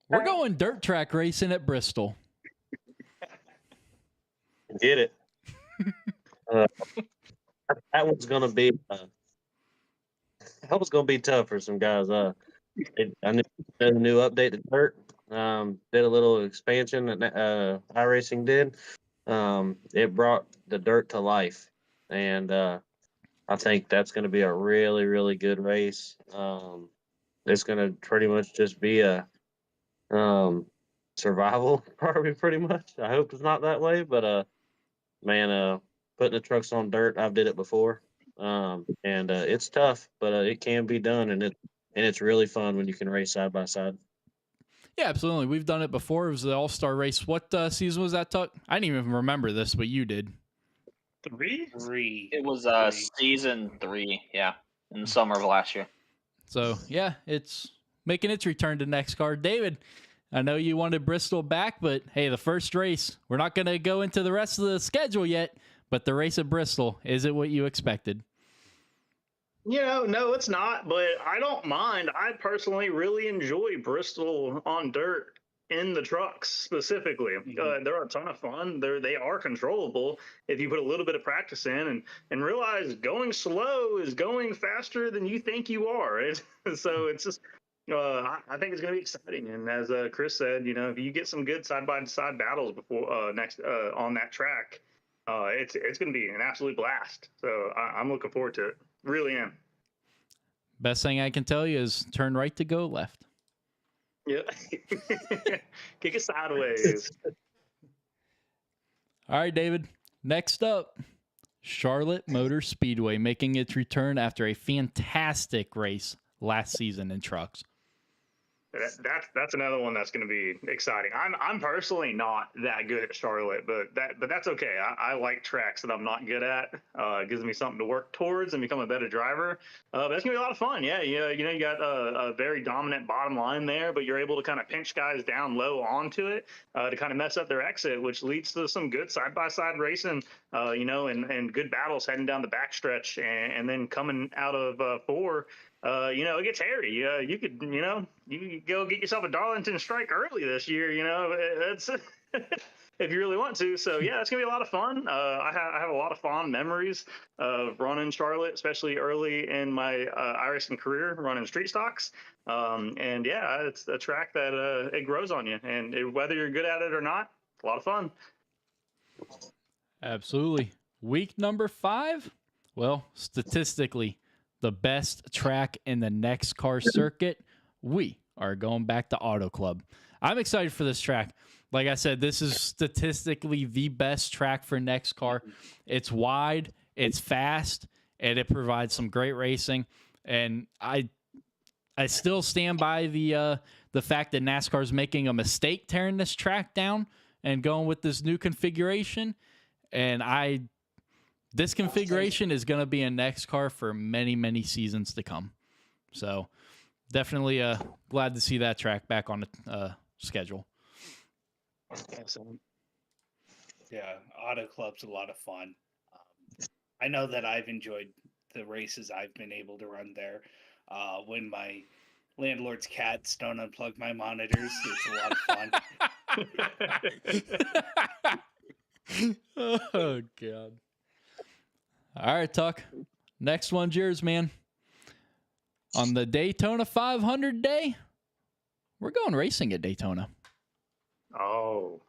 We're going dirt track racing at Bristol. Get it. That was gonna be tough for some guys. I knew a new update to dirt. Did a little expansion that iRacing did. It brought the dirt to life, and I think that's going to be a really, really good race. It's going to pretty much just be a survival, probably pretty much. I hope it's not that way, but man, putting the trucks on dirt, I've did it before, and it's tough, but it can be done, and it's really fun when you can race side by side. Yeah, absolutely. We've done it before. It was the All-Star race. What season was that, Tuck? I didn't even remember this, but you did. 3. It was season 3, yeah, in the summer of last year. So yeah, it's making its return to NEXXTCAR. David, I know you wanted Bristol back, but hey, the first race, we're not going to go into the rest of the schedule yet, but the race at Bristol, is it what you expected? No, it's not, but I don't mind. I personally really enjoy Bristol on dirt in the trucks specifically. They're a ton of fun. They are controllable if you put a little bit of practice in and realize going slow is going faster than you think you are. So it's just, I think it's going to be exciting. And as Chris said, if you get some good side-by-side battles before next on that track, it's going to be an absolute blast. So I'm looking forward to it. Really am. Best thing I can tell you is turn right to go left. Yeah. Kick it sideways. All right, David. Next up, Charlotte Motor Speedway making its return after a fantastic race last season in trucks. That's another one that's going to be exciting. I'm personally not that good at Charlotte, but that's okay. I like tracks that I'm not good at. It gives me something to work towards and become a better driver. But it's gonna be a lot of fun. Yeah, you got a very dominant bottom line there, but you're able to kind of pinch guys down low onto it to kind of mess up their exit, which leads to some good side by side racing. And good battles heading down the backstretch, and then coming out of 4. It gets hairy. You could go get yourself a Darlington strike early this year. It's if you really want to. So yeah, it's gonna be a lot of fun. I have a lot of fond memories of running Charlotte, especially early in my iRacing career, running street stocks. And yeah, it's a track that it grows on you, and whether you're good at it or not, it's a lot of fun. Absolutely. Week number 5. Well, statistically, the best track in the NEXXTCAR circuit. We are going back to Auto Club. I'm excited for this track. Like I said, this is statistically the best track for NEXXTCAR. It's wide, it's fast, and it provides some great racing. And I still stand by the fact that NASCAR is making a mistake tearing this track down and going with this new configuration. And this configuration is going to be a NEXXTCAR for many, many seasons to come. So definitely glad to see that track back on the schedule. Awesome. Yeah, Auto Club's a lot of fun. I know that I've enjoyed the races I've been able to run there. When my landlord's cats don't unplug my monitors, it's a lot of fun. Oh, God. All right, Tuck. Next one's yours, man. On the Daytona 500 day, we're going racing at Daytona. Oh,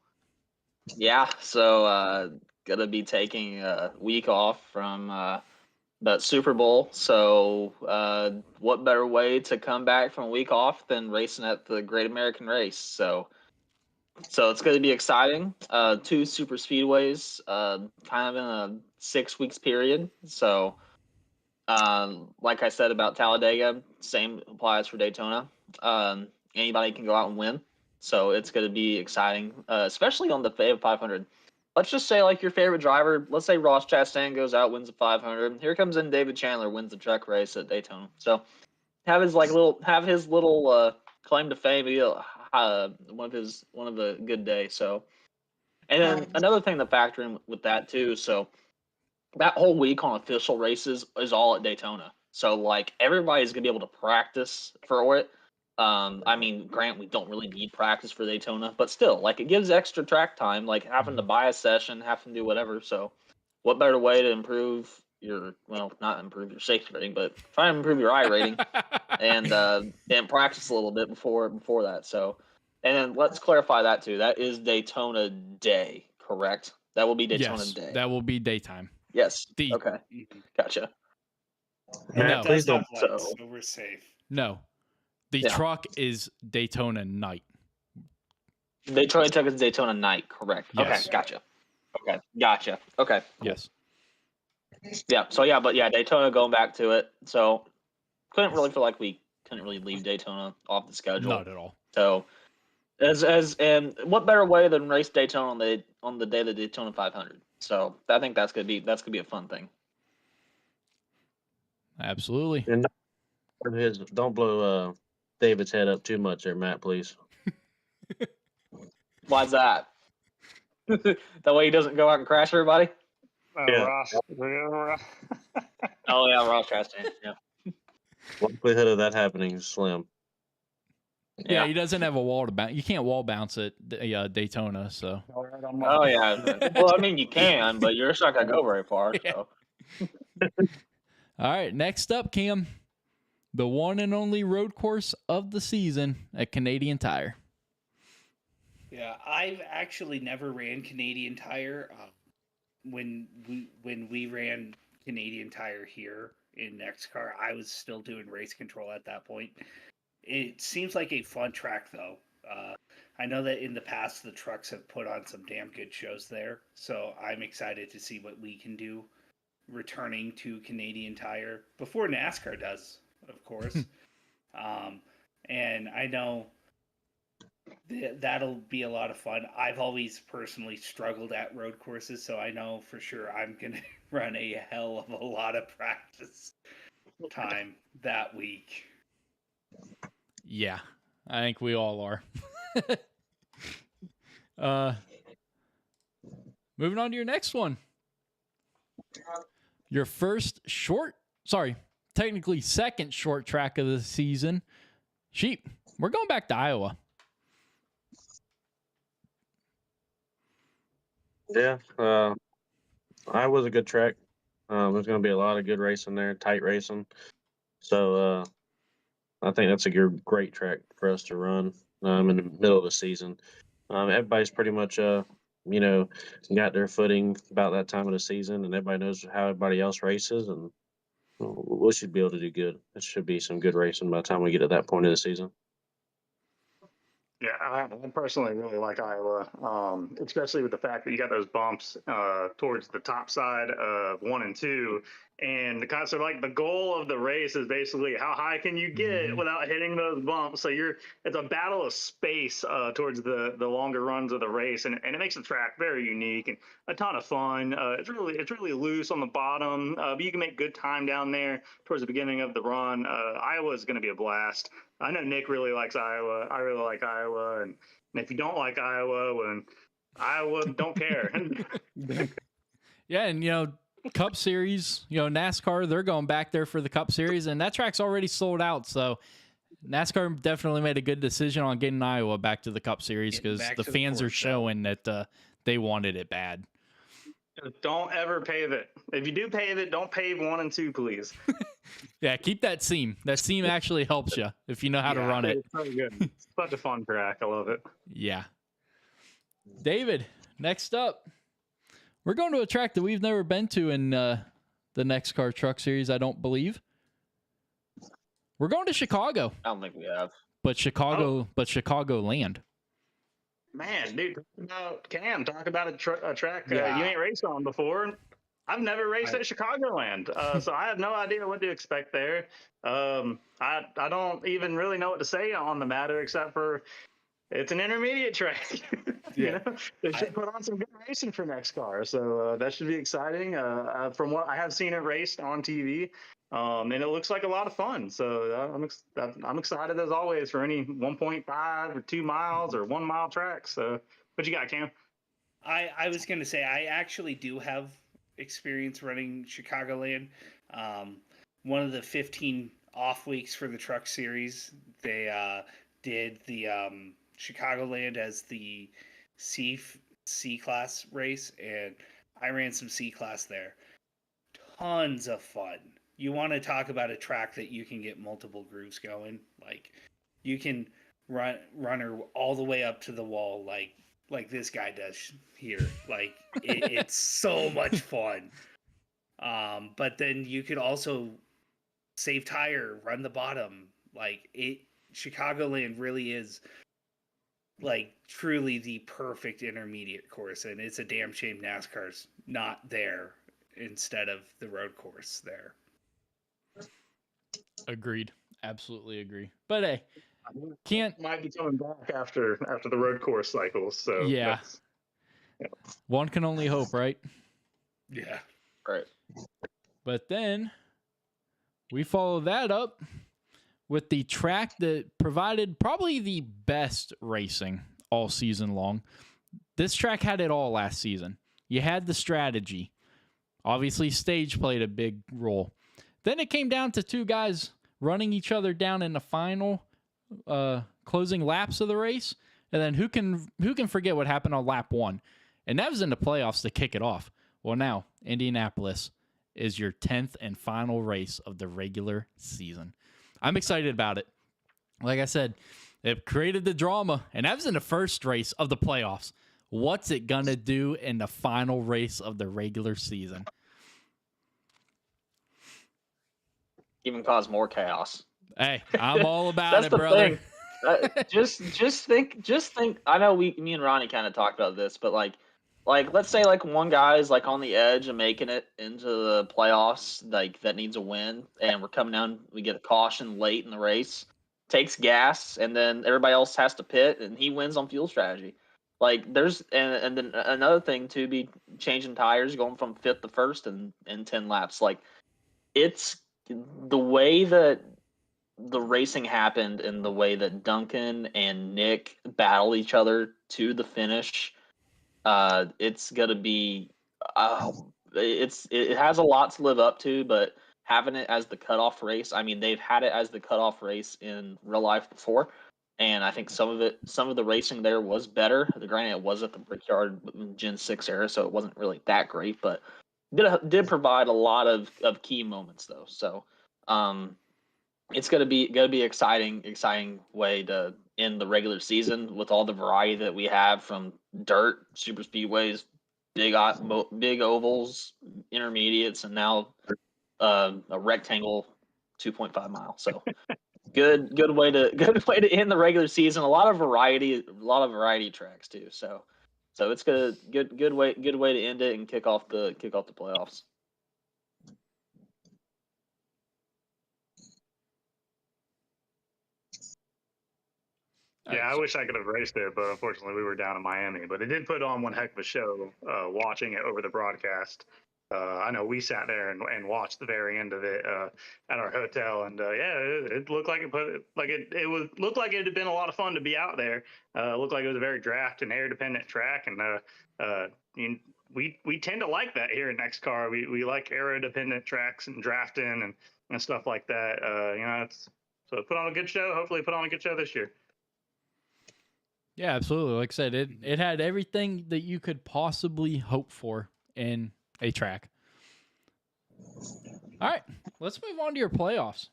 Yeah, so gonna be taking a week off from that Super Bowl. So what better way to come back from a week off than racing at the Great American Race? So it's gonna be exciting. 2 super speedways, kind of in a 6 weeks period. So like I said about Talladega, same applies for Daytona. Anybody can go out and win. So it's going to be exciting, especially on the 500. Let's just say, like, your favorite driver, let's say Ross Chastain goes out, wins the 500. Here comes in David Chandler, wins the truck race at Daytona. So have his little claim to fame, be one of the good days. So, and then another thing to factor in with that too. So that whole week on official races is all at Daytona. So like everybody's gonna be able to practice for it. I mean, grant we don't really need practice for Daytona, but still, like, it gives extra track time, like having to buy a session, having to do whatever. So, what better way to not improve your safety rating, but try and improve your I rating and practice a little bit before that. So, and then let's clarify that too. That is Daytona Day, correct? That will be Daytona Day. That will be daytime. Yes. Okay. Gotcha. No, please don't. So we're safe. No. The truck is Daytona night. Daytona truck is Daytona night, correct. Yes. Okay, gotcha. Okay. Cool. Yes. Yeah, so Daytona, going back to it. So couldn't really feel like we couldn't really leave Daytona off the schedule. Not at all. So and what better way than race Daytona on the day of the Daytona 500? So I think that's gonna be a fun thing. Absolutely. And don't blow David's head up too much there, Matt, please. Why's that? That way he doesn't go out and crash everybody? Yeah. Ross. Oh yeah, Ross Chastain. Yeah. Likelihood of that happening is slim. Yeah, he doesn't have a wall to bounce. You can't wall bounce at Daytona, so. Oh yeah. Well, I mean you can, but you're just not gonna go very far. So. All right, next up, Cam, the one and only road course of the season at Canadian Tire. Yeah, I've actually never ran Canadian Tire. When we ran Canadian Tire here in NEXXTCAR, I was still doing race control at that point. It seems like a fun track, though. I know that in the past the trucks have put on some damn good shows there, so I'm excited to see what we can do returning to Canadian Tire before NASCAR does, of course. And I know that'll be a lot of fun. I've always personally struggled at road courses, so I know for sure I'm going to run a hell of a lot of practice time that week. Yeah, I think we all are. Moving on to your next one. Your technically second short track of the season. Sheep, we're going back to Iowa. Yeah, Iowa's a good track. There's going to be a lot of good racing there, tight racing. So I think that's a great track for us to run in the middle of the season. Everybody's pretty much, got their footing about that time of the season, and everybody knows how everybody else races, and we should be able to do good. It should be some good racing by the time we get to that point of the season. Yeah, I personally really like Iowa, especially with the fact that you got those bumps towards the top side of 1 and 2. And the concept, like the goal of the race is basically how high can you get without hitting those bumps. So it's a battle of space towards the longer runs of the race, and it makes the track very unique and a ton of fun. It's really loose on the bottom, but you can make good time down there towards the beginning of the run. Iowa is going to be a blast. I know Nick really likes Iowa. I really like Iowa, and if you don't like Iowa, well, Iowa don't care. Yeah, and Cup Series, NASCAR, they're going back there for the Cup Series, and that track's already sold out. So NASCAR definitely made a good decision on getting Iowa back to the Cup Series because the fans are showing that they wanted it bad. Don't ever pave it. If you do pave it, don't pave 1 and 2, please. Yeah, keep that seam. That seam actually helps you if you know how to run it. It's so good. It's such a fun track. I love it. Yeah. David, next up, we're going to a track that we've never been to in the NEXXTCAR Truck Series, I don't believe. We're going to Chicago. I don't think we have. But Chicagoland. Man, dude, Cam, talk about a track you ain't raced on before. I've never raced at Chicagoland, so I have no idea what to expect there. I don't even really know what to say on the matter except for it's an intermediate track. They should put on some good racing for NEXXTCAR, so that should be exciting. From what I have seen it raced on TV, and it looks like a lot of fun. So I'm excited as always for any 1.5 or 2 miles or 1 mile tracks. So what you got, Cam? I was going to say I actually do have experience running Chicagoland. One of the 15 off weeks for the Truck Series, they did the Chicagoland as the C class race, and I ran some C class there. Tons of fun. You want to talk about a track that you can get multiple grooves going. Like you can run her all the way up to the wall like this guy does here. Like it's so much fun. But then you could also save tire, run the bottom. Like Chicagoland really is like truly the perfect intermediate course, and it's a damn shame NASCAR's not there instead of the road course there. Agreed. Absolutely agree. But hey, might be coming back after the road course cycles. So yeah. One can only hope, right? Yeah. Right. But then we follow that up with the track that provided probably the best racing all season long. This track had it all last season. You had the strategy. Obviously, stage played a big role. Then it came down to 2 guys running each other down in the final closing laps of the race. And then who can forget what happened on lap 1? And that was in the playoffs to kick it off. Well, now, Indianapolis is your 10th and final race of the regular season. I'm excited about it. Like I said, it created the drama, and that was in the first race of the playoffs. What's it going to do in the final race of the regular season? Even cause more chaos. Hey, I'm all about it, brother. Just think. I know me and Ronnie kind of talked about this, but like let's say like one guy's like on the edge of making it into the playoffs, like that needs a win, and we're coming down. We get a caution late in the race, takes gas, and then everybody else has to pit, and he wins on fuel strategy. Like there's and then another thing to be changing tires, going from 5th to 1st in 10 laps. Like it's the way that the racing happened and the way that Duncan and Nick battle each other to the finish. It's gonna be it has a lot to live up to, but having it as the cutoff race, I mean, they've had it as the cutoff race in real life before, and I think some of the racing there was better. Granted, it was at the Brickyard Gen 6 era, so it wasn't really that great, but did provide a lot of key moments though. So it's gonna be exciting way to end the regular season with all the variety that we have from dirt, super speedways, big ovals, intermediates, and now a rectangle 2.5 mile. So good way to end the regular season. A lot of variety tracks too. So it's good way to end it and kick off the playoffs. Yeah, I wish I could have raced it, but unfortunately we were down in Miami. But it did put on one heck of a show watching it over the broadcast. I know we sat there and watched the very end of it at our hotel, and yeah, it looked like looked like it had been a lot of fun to be out there. Looked like it was a very draft and air dependent track, and we tend to like that here in NEXXTCAR. We like aero dependent tracks and drafting and stuff like that. So put on a good show. Hopefully, put on a good show this year. Yeah, absolutely. Like I said, it had everything that you could possibly hope for in a track. All right, let's move on to your playoffs.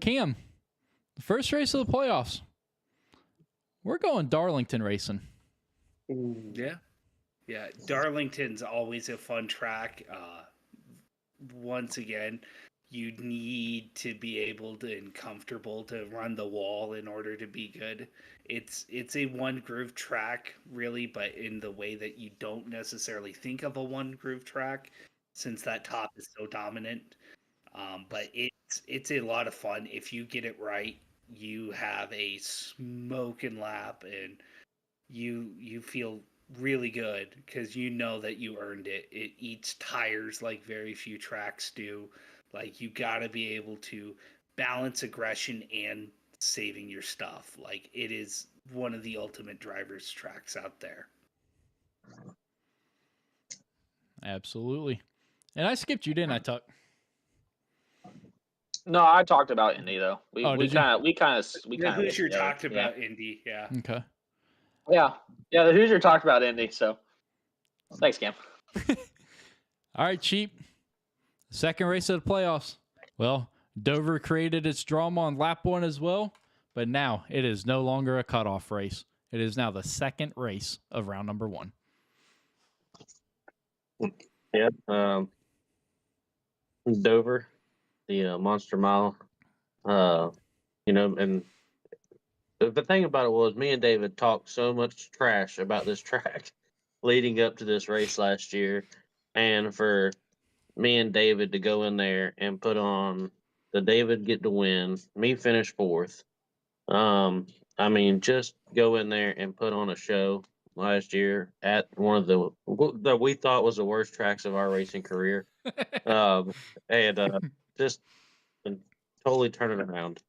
Cam, the first race of the playoffs. We're going Darlington racing. Yeah. Darlington's always a fun track. Once again, you need to be able to and comfortable to run the wall in order to be good. It's a one groove track, really, but in the way that you don't necessarily think of a one groove track, since that top is so dominant. But it's a lot of fun. If you get it right, you have a smoking lap, and you feel really good because you know that you earned it. It eats tires like very few tracks do. Like, you got to be able to balance aggression and saving your stuff. Like, it is one of the ultimate driver's tracks out there. Absolutely. And I skipped you, didn't I, Tuck? No, I talked about Indy though. We did you? kind of The Hoosier talked about Indy, yeah. Okay. Yeah, the Hoosier talked about Indy. So thanks, Cam. All right, Cheap. Second race of the playoffs. Well, Dover created its drama on lap one as well, but now it is no longer a cutoff race. It is now the second race of round number one. Yep. Dover, the Monster Mile. And the thing about it was, me and David talked so much trash about this track leading up to this race last year, and for me and David to go in there and put on the David get to win, me finish fourth. Just go in there and put on a show last year at one of the that we thought was the worst tracks of our racing career, just totally turn it around.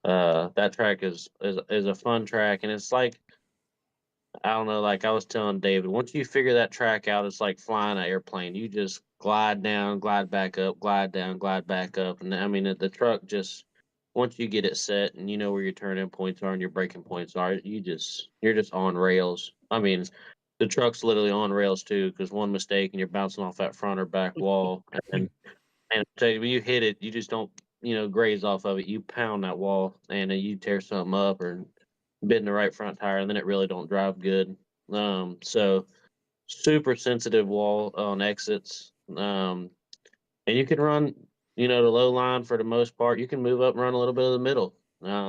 That track is a fun track, and it's like, I don't know, like I was telling David, once you figure that track out, it's like flying an airplane. You just glide down, glide back up, glide down, glide back up. And the truck just, once you get it set and you know where your turn-in points are and your braking points are, you're just on rails. The truck's literally on rails too, because one mistake and you're bouncing off that front or back wall. And tell you, when you hit it, you just don't, graze off of it. You pound that wall and then you tear something up or bend the right front tire, and then it really don't drive good. So super sensitive wall on exits. And you can run, the low line for the most part. You can move up and run a little bit of the middle. The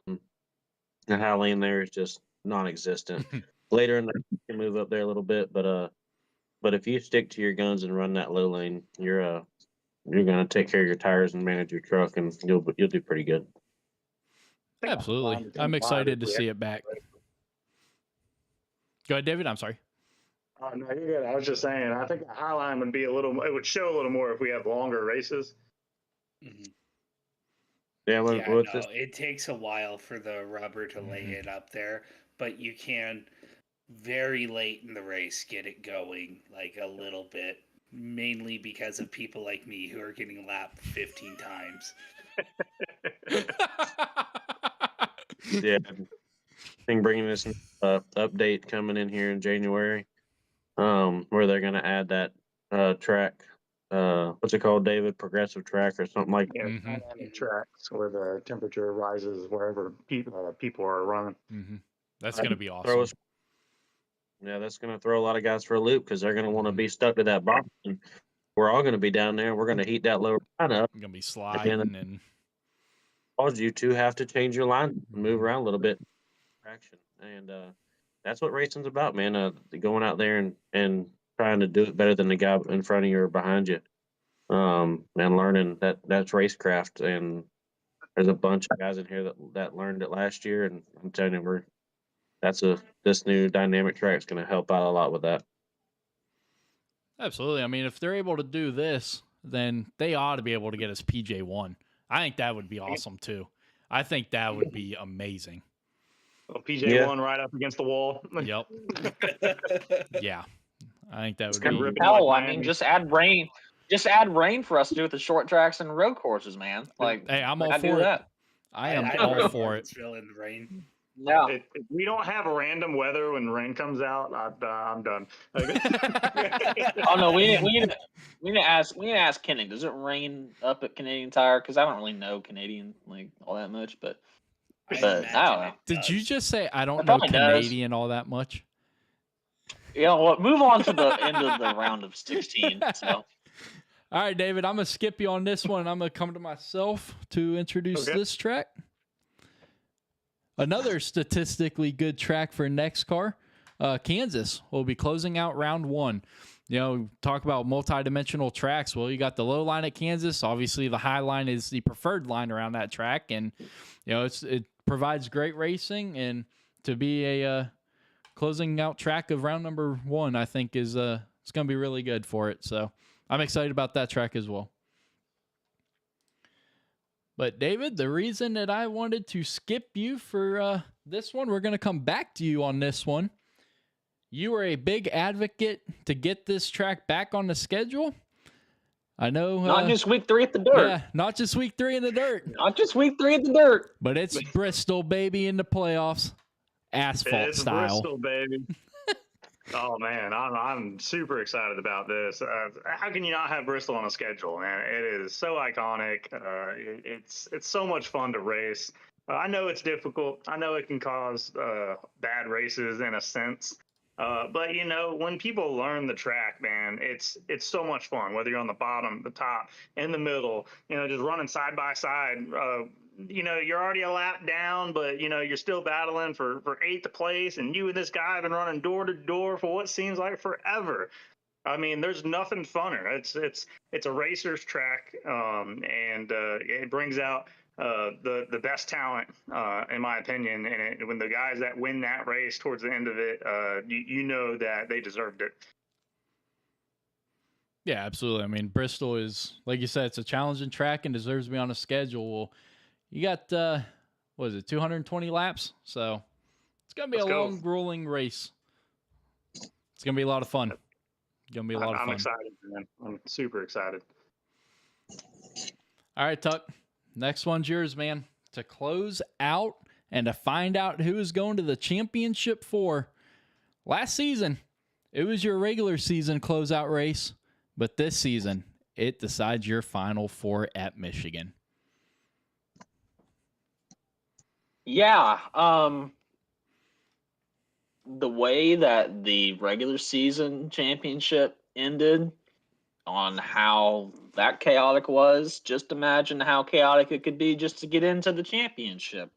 high lane there is just non-existent. Later in the you can move up there a little bit, but if you stick to your guns and run that low lane, you're gonna take care of your tires and manage your truck, and you'll do pretty good. Absolutely. I'm excited to see it back. Go ahead, David. I'm sorry. Oh, no, you're good. I was just saying, I think the high line would be it would show a little more if we have longer races. Mm-hmm. Yeah, it takes a while for the rubber to lay it up there, but you can very late in the race get it going, like a little bit, mainly because of people like me who are getting lapped 15 times. Yeah, I think bringing this update coming in here in January, where they're going to add that track. What's it called, David? Progressive track or something like that. Yeah, Mhm. dynamic tracks where the temperature rises wherever people are running. That's going to be Throw awesome. us. Yeah, that's going to throw a lot of guys for a loop because they're going to want to be stuck to that box. And we're all going to be down there. We're going to heat that lower line up. Going to be And sliding then and cause you to have to change your line and move Mhm. around a little bit. Traction. And that's what racing's about, man. Going out there and trying to do it better than the guy in front of you or behind you. And learning that's racecraft. And there's a bunch of guys in here that learned it last year. And I'm telling you, this new dynamic track is going to help out a lot with that. absolutely. I mean, if they're able to do this, then they ought to be able to get us PJ1. I think that would be awesome too. I think that would be amazing. Well, PJ1 right up against the wall. Yep. Yeah. I think that would gonna be rip Hell, like I mean, Miami. just add rain. Just add rain for us to do with the short tracks and road courses, man. Like, Hey, I'm all I do for it. that. I am I'd all run for it. Martinsville in the rain. Yeah. If we don't have random weather when rain comes out, I'm done. Oh no, we need to ask Kenny. Does it rain up at Canadian Tire? Because I don't really know Canadian like all that much, but I But, imagine I don't know. it Did you does. just say I don't It know probably does. Canadian all that much? you know what? Move on to the end of the round of 16. So All right, David, I'm going to skip you on this one, and I'm going to come to myself to introduce Okay. this track. Another statistically good track for NEXXTCAR. Kansas will be closing out round one. You know, talk about multi-dimensional tracks. Well, you got the low line at Kansas. Obviously, the high line is the preferred line around that track. And, you know, it provides great racing. And to be a closing out track of round number one, I think is it's going to be really good for it. So I'm excited about that track as well. But David, the reason that I wanted to skip you for this one, we're going to come back to you on this one. You were a big advocate to get this track back on the schedule. I know. not just week 3 at the dirt. Yeah, not just week 3 in the dirt. Not just week 3 at the dirt. But it's Bristol, baby, in the playoffs. Asphalt It's style. Bristol, baby. Oh man, I'm super excited about this. How can you not have Bristol on a schedule, man? It is so iconic. It's so much fun to race. I know it's difficult. I know it can cause bad races in a sense. But you know, when people learn the track, man, it's so much fun. Whether you're on the bottom, the top, in the middle, you know, just running side by side. You know, you're already a lap down, but you know you're still battling for 8th place, and you and this guy have been running door to door for what seems like forever. I mean, there's nothing funner. It's a racer's track, and it brings out the best talent, in my opinion. And when the guys that win that race towards the end of it, you know that they deserved it. Yeah, absolutely. I mean, Bristol is, like you said, it's a challenging track and deserves to be on a schedule. Well, you got, what is it, 220 laps? So it's going to be Let's a go. long, grueling race. It's going to be a lot of fun. Going to be a lot of I'm fun. excited, man. I'm super excited. All right, Tuck. Next one's yours, man. To close out and to find out who is going to the championship for. Last season, it was your regular season closeout race, but this season, it decides your Final Four at Michigan. Yeah. The way that the regular season championship ended, on how that chaotic was, just imagine how chaotic it could be just to get into the championship.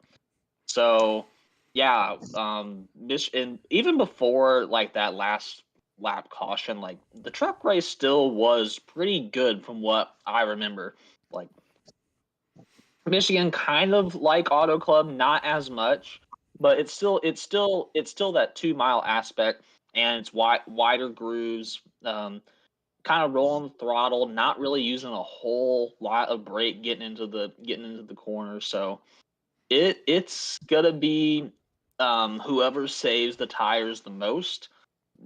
So, yeah, and even before like that last lap caution, like the truck race still was pretty good from what I remember. Like Michigan, kind of like Auto Club, not as much, but it's still that 2 mile aspect, and it's wider grooves. Kind of rolling the throttle, not really using a whole lot of brake getting into the corner. So it's gonna be whoever saves the tires the most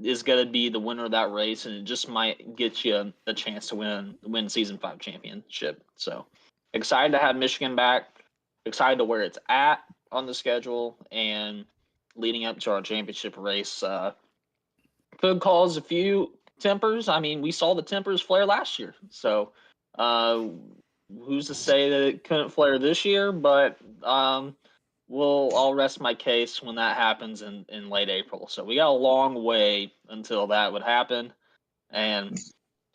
is gonna be the winner of that race, and it just might get you a chance to win season 5 championship. So excited to have Michigan back. Excited to where it's at. on the schedule and leading up to our championship race could cause a few tempers. I mean, we saw the tempers flare last year, so who's to say that it couldn't flare this year? But I'll rest my case when that happens in late April. So we got a long way until that would happen. And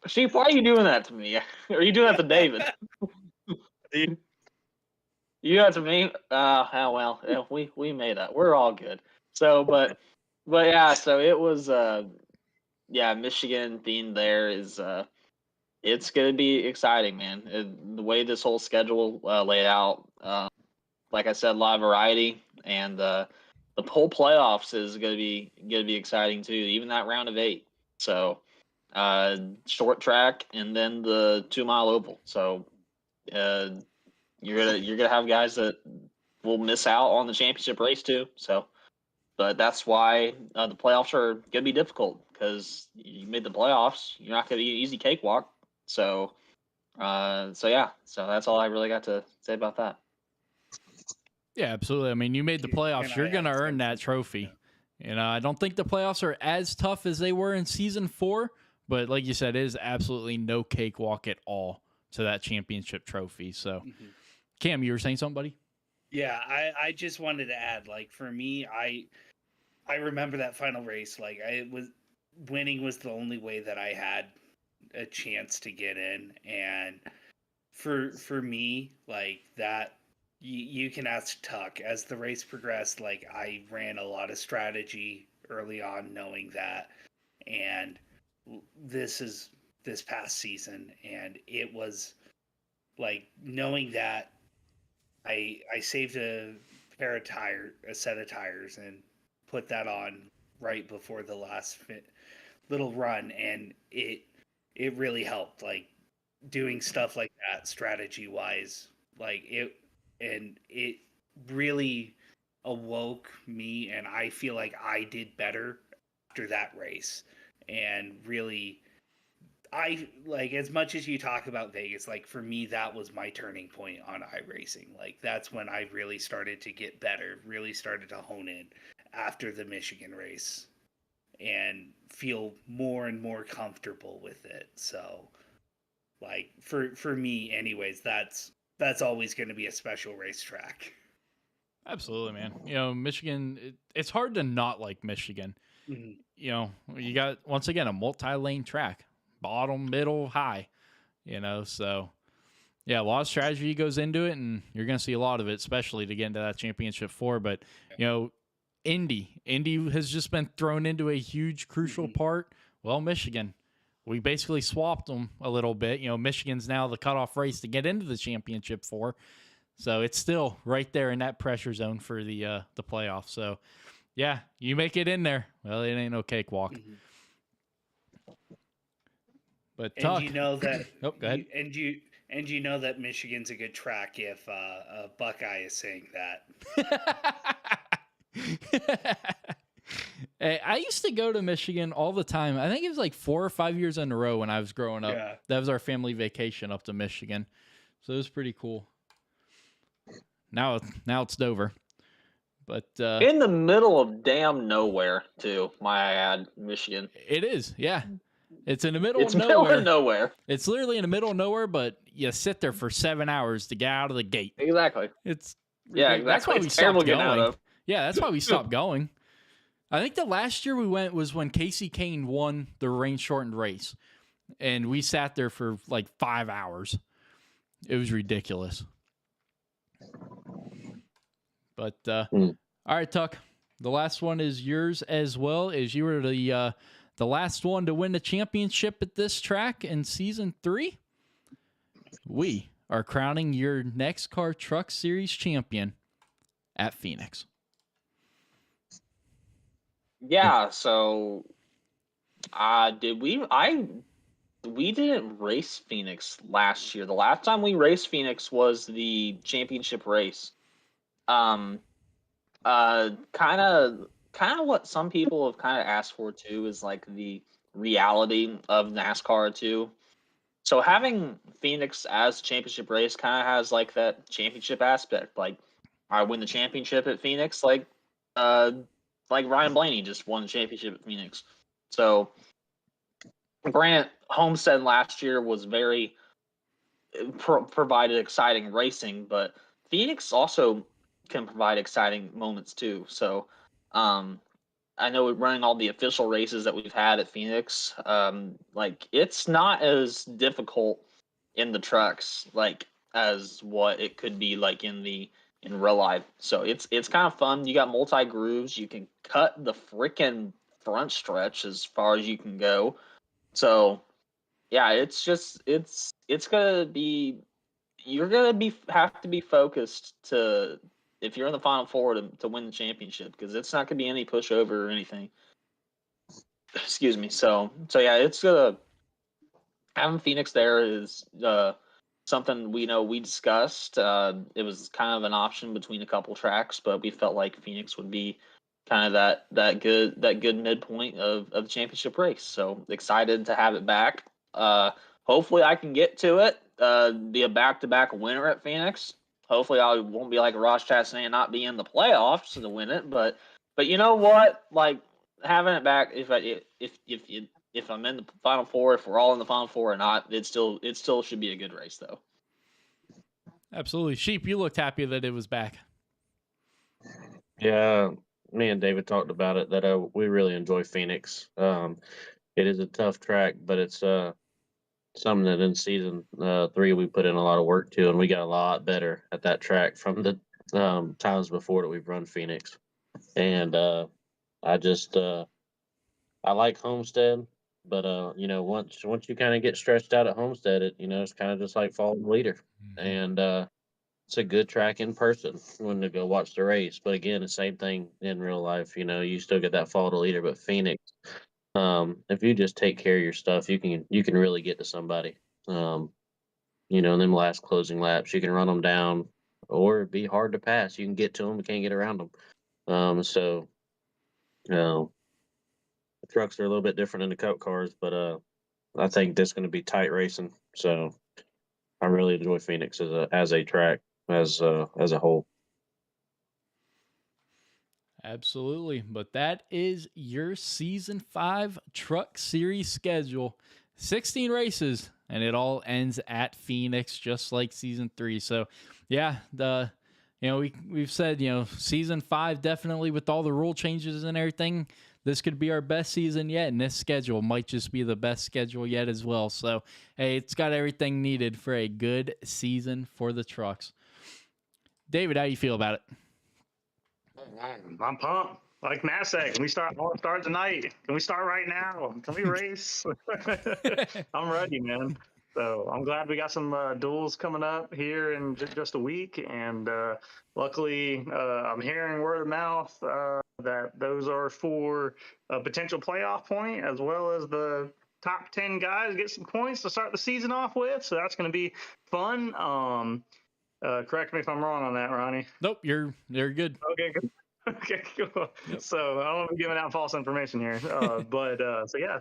Chief, why are you doing that to me? Are you doing that to David? You do that to me? Well, yeah, we made that. We're all good. So, but yeah. So it was Michigan theme there is it's gonna be exciting, man. The way this whole schedule laid out, like I said, a lot of variety, and the whole playoffs is gonna be exciting too. Even that round of 8. So, short track and then the 2-mile oval. So, you're gonna have guys that will miss out on the championship race too. So, but that's why the playoffs are gonna be difficult, because you made the playoffs. You're not gonna be an easy cakewalk. So, so that's all I really got to say about that. Yeah, absolutely. I mean, you made the playoffs. And You're I going to had earn that something. trophy. I don't think the playoffs are as tough as they were in season 4, but like you said, it is absolutely no cakewalk at all to that championship trophy. So, Cam, you were saying something, buddy? Yeah, I just wanted to add, like, for me, I remember that final race. Like, winning was the only way that I had a chance to get in, and for me, like that, you can ask Tuck. As the race progressed, like, I ran a lot of strategy early on, knowing that, and this past season, and it was like knowing that I saved a set of tires, and put that on right before the last little run, and it really helped. Like, doing stuff like that strategy wise, like it really awoke me, and I feel like I did better after that race, and really. I like, as much as you talk about Vegas, like, for me, that was my turning point on iRacing. Like, that's when I really started to get better, really started to hone in after the Michigan race, and feel more and more comfortable with it. So, like, for me, anyways, that's always going to be a special racetrack. Absolutely, man. Michigan, it's hard to not like Michigan. Mhm. You got, once again, a multi-lane track. Bottom, middle, high, so yeah, a lot of strategy goes into it, and you're going to see a lot of it, especially to get into that championship 4. But, Indy has just been thrown into a huge, crucial part. Well, Michigan, we basically swapped them a little bit. Michigan's now the cutoff race to get into the championship 4. So it's still right there in that pressure zone for the playoffs. So, yeah, you make it in there. Well, it ain't no cakewalk. But And Tuck. you know that. Oh, go ahead. And you know that Michigan's a good track if a Buckeye is saying that. Hey, I used to go to Michigan all the time. I think it was like 4 or 5 years in a row when I was growing up. Yeah. That was our family vacation up to Michigan. So it was pretty cool. Now it's Dover. But In the middle of damn nowhere, too, might I add, Michigan. It is, yeah. It's in the middle It's of middle nowhere. of nowhere. It's literally in the middle of nowhere, but you sit there for 7 hours to get out of the gate. Exactly. It's Yeah, ridiculous. That's why exactly. we It's terrible stopped getting out going. of. Yeah, that's why we stopped going. I think the last year we went was when Casey Kane won the rain-shortened race, and we sat there for like 5 hours. It was ridiculous. But all right, Tuck. The last one is yours as well, as you were the last one to win the championship at this track in season 3. We are crowning your NEXXTCAR Truck Series champion at Phoenix. Yeah, so we didn't race Phoenix last year. The last time we raced Phoenix was the championship race. Kind of what some people have kind of asked for too is like the reality of NASCAR too. So having Phoenix as championship race kind of has like that championship aspect. Like, I win the championship at Phoenix, like Ryan Blaney just won the championship at Phoenix. So, Grant Homestead last year was very provided exciting racing, but Phoenix also can provide exciting moments too. So, I know running all the official races that we've had at Phoenix, like it's not as difficult in the trucks like as what it could be like in real life. So it's kind of fun. You got multi grooves. You can cut the freaking front stretch as far as you can go. So yeah, it's gonna be you're gonna be have to be focused to if you're in the final four to win the championship because it's not gonna be any pushover or anything. Excuse me. So yeah, it's having Phoenix there is something we know we discussed. It was kind of an option between a couple tracks, but we felt like Phoenix would be kind of that good midpoint of the championship race. So excited to have it back. Hopefully I can get to it. Be a back-to-back winner at Phoenix. Hopefully I won't be like Ross Chastain and not be in the playoffs to win it. But you know what? Like having it back, if I'm in the final four, if we're all in the final four or not, it still should be a good race though. Absolutely. Sheep, you looked happy that it was back. Yeah, me and David talked about it that we really enjoy Phoenix. It is a tough track, but it's something that in season 3 we put in a lot of work to, and we got a lot better at that track from the times before that we've run Phoenix. And I just I like Homestead, but once you kind of get stretched out at Homestead, it's kind of just like following the leader, and it's a good track in person when to go watch the race. But again, the same thing in real life. You still get that follow the leader, but Phoenix, if you just take care of your stuff, you can really get to somebody. In them last closing laps, you can run them down or be hard to pass. You can get to them, but can't get around them. So the trucks are a little bit different than the cup cars, but I think that's going to be tight racing. So I really enjoy Phoenix as a track as a whole. Absolutely. But that is your season 5 truck series schedule. 16 races, and it all ends at Phoenix, just like season 3. So yeah, we've said, season 5 definitely with all the rule changes and everything, this could be our best season yet, and this schedule might just be the best schedule yet as well. So hey, it's got everything needed for a good season for the trucks. David, how do you feel about it? I'm pumped. Like Matt said, can we start tonight? Can we start right now? Can we race? I'm ready, man. So I'm glad we got some duels coming up here in just a week. And luckily, I'm hearing word of mouth that those are for a potential playoff point, as well as the top 10 guys get some points to start the season off with. So that's going to be fun. Correct me if I'm wrong on that, Ronnie. Nope, you're good. Okay, good. Okay, cool. Yep. So I don't want to be giving out false information here, so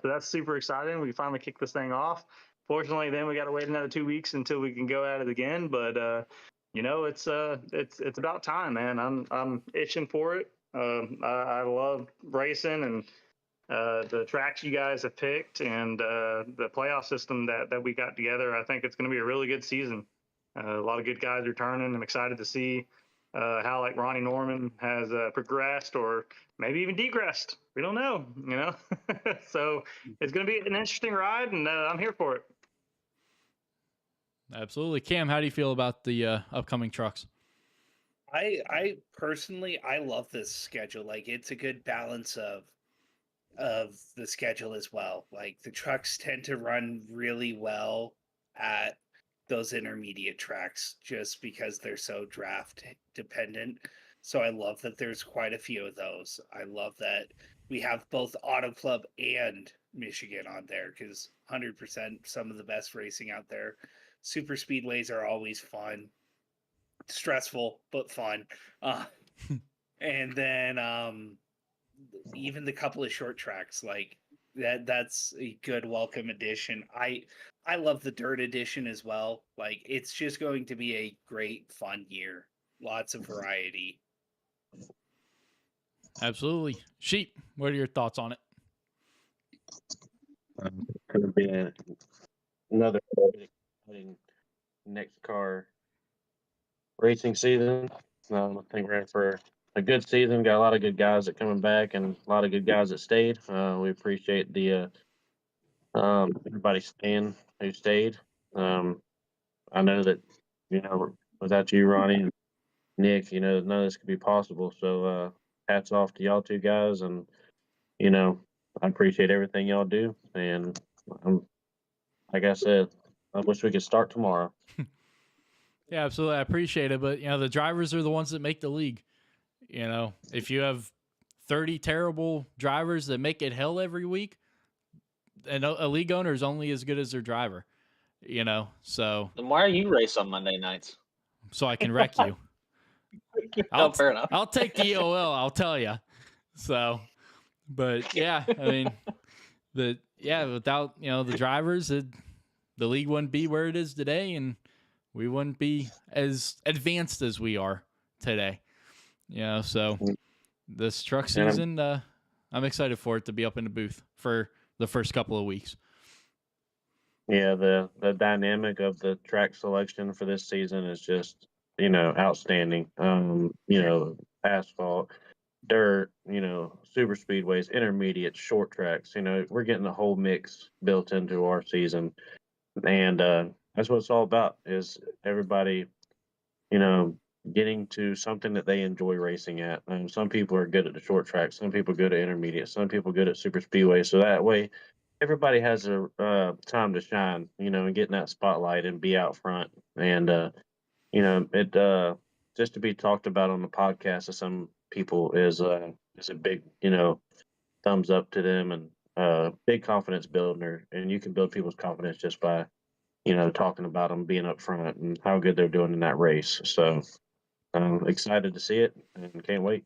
that's super exciting. We finally kicked this thing off. Fortunately, then we got to wait another 2 weeks until we can go at it again. But it's about time, man. I'm itching for it. I love racing and the tracks you guys have picked and the playoff system that we got together. I think it's going to be a really good season. A lot of good guys returning. I'm excited to see how like Ronnie Norman has progressed or maybe even degressed. We don't know, So it's going to be an interesting ride, and I'm here for it. Absolutely. Cam, how do you feel about the upcoming trucks? I personally, I love this schedule. Like, it's a good balance of the schedule as well. Like, the trucks tend to run really well at those intermediate tracks just because they're so draft dependent. So I love that there's quite a few of those. I love that we have both Auto Club and Michigan on there because 100% some of the best racing out there. Super speedways are always fun, stressful, but fun. And then even the couple of short tracks like that's a good welcome addition. I love the dirt edition as well. Like, it's just going to be a great fun year. lots of variety. Absolutely. Sheep, what are your thoughts on it? Going to be another exciting NEXXTCAR racing season. I think we're in for a good season. Got a lot of good guys that coming back and a lot of good guys that stayed. We appreciate the everybody staying who stayed. I know that, without you, Ronnie and Nick, none of this could be possible. So hats off to y'all two guys, and I appreciate everything y'all do. And like I said, I wish we could start tomorrow. Yeah, absolutely. I appreciate it. But, the drivers are the ones that make the league. If you have 30 terrible drivers that make it hell every week, and a league owner is only as good as their driver, so. Then why are you race on Monday nights? So I can wreck you. No, fair enough. I'll take the EOL, I'll tell you. So, but yeah, I mean, without, the drivers, the league wouldn't be where it is today, and we wouldn't be as advanced as we are today. So this truck season, I'm excited for it to be up in the booth for the first couple of weeks. Yeah, the dynamic of the track selection for this season is just, outstanding. Asphalt, dirt, super speedways, intermediate, short tracks. We're getting the whole mix built into our season. And that's what it's all about, is everybody, getting to something that they enjoy racing at. Some people are good at the short track, some people good at intermediate, some people good at super speedway. So that way, everybody has a time to shine, and get in that spotlight and be out front. And it just to be talked about on the podcast to some people is a big, thumbs up to them, and big confidence builder. And you can build people's confidence just by talking about them being up front and how good they're doing in that race. So I'm excited to see it and can't wait.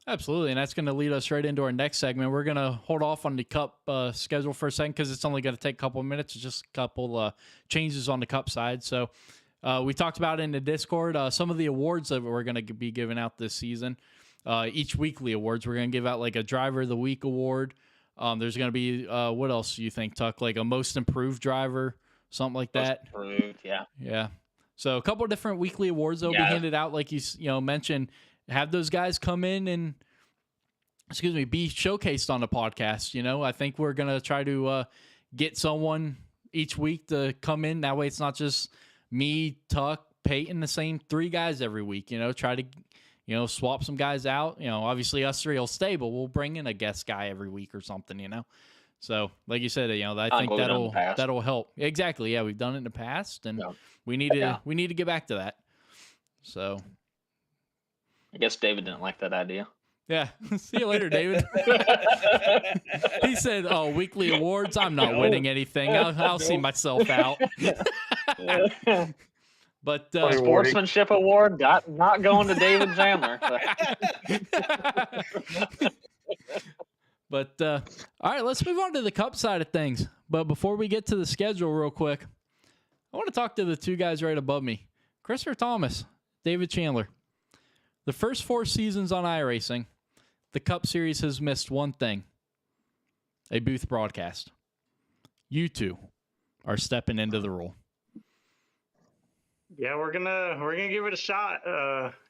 Absolutely, and that's going to lead us right into our next segment. We're going to hold off on the Cup schedule for a second because it's only going to take a couple of minutes. It's just a couple changes on the Cup side. So we talked about in the Discord some of the awards that we're going to be giving out this season. Each weekly awards, we're going to give out like a Driver of the Week award. There's going to be, what else do you think, Tuck? Like a Most Improved Driver, something like that. Most improved, yeah. Yeah. So a couple of different weekly awards that will be handed out, like you mentioned. Have those guys come in and, be showcased on the podcast. I think we're going to try to get someone each week to come in. That way it's not just me, Tuck, Peyton, the same three guys every week. Try to, swap some guys out. Obviously us three will stay, but we'll bring in a guest guy every week or something, So, like you said, I think that'll help. Exactly. Yeah, we've done it in the past, and we need to get back to that. So, I guess David didn't like that idea. Yeah. See you later, David. He said, "Oh, weekly awards. I'm not winning anything. I'll see myself out." But sportsmanship award not going to David Chandler. But all right, let's move on to the Cup side of things. But before we get to the schedule real quick, I want to talk to the two guys right above me, Christopher Thomas, David Chandler. The first 4 seasons on iRacing, the Cup Series has missed one thing: a booth broadcast. You two are stepping into the role. Yeah, we're gonna give it a shot.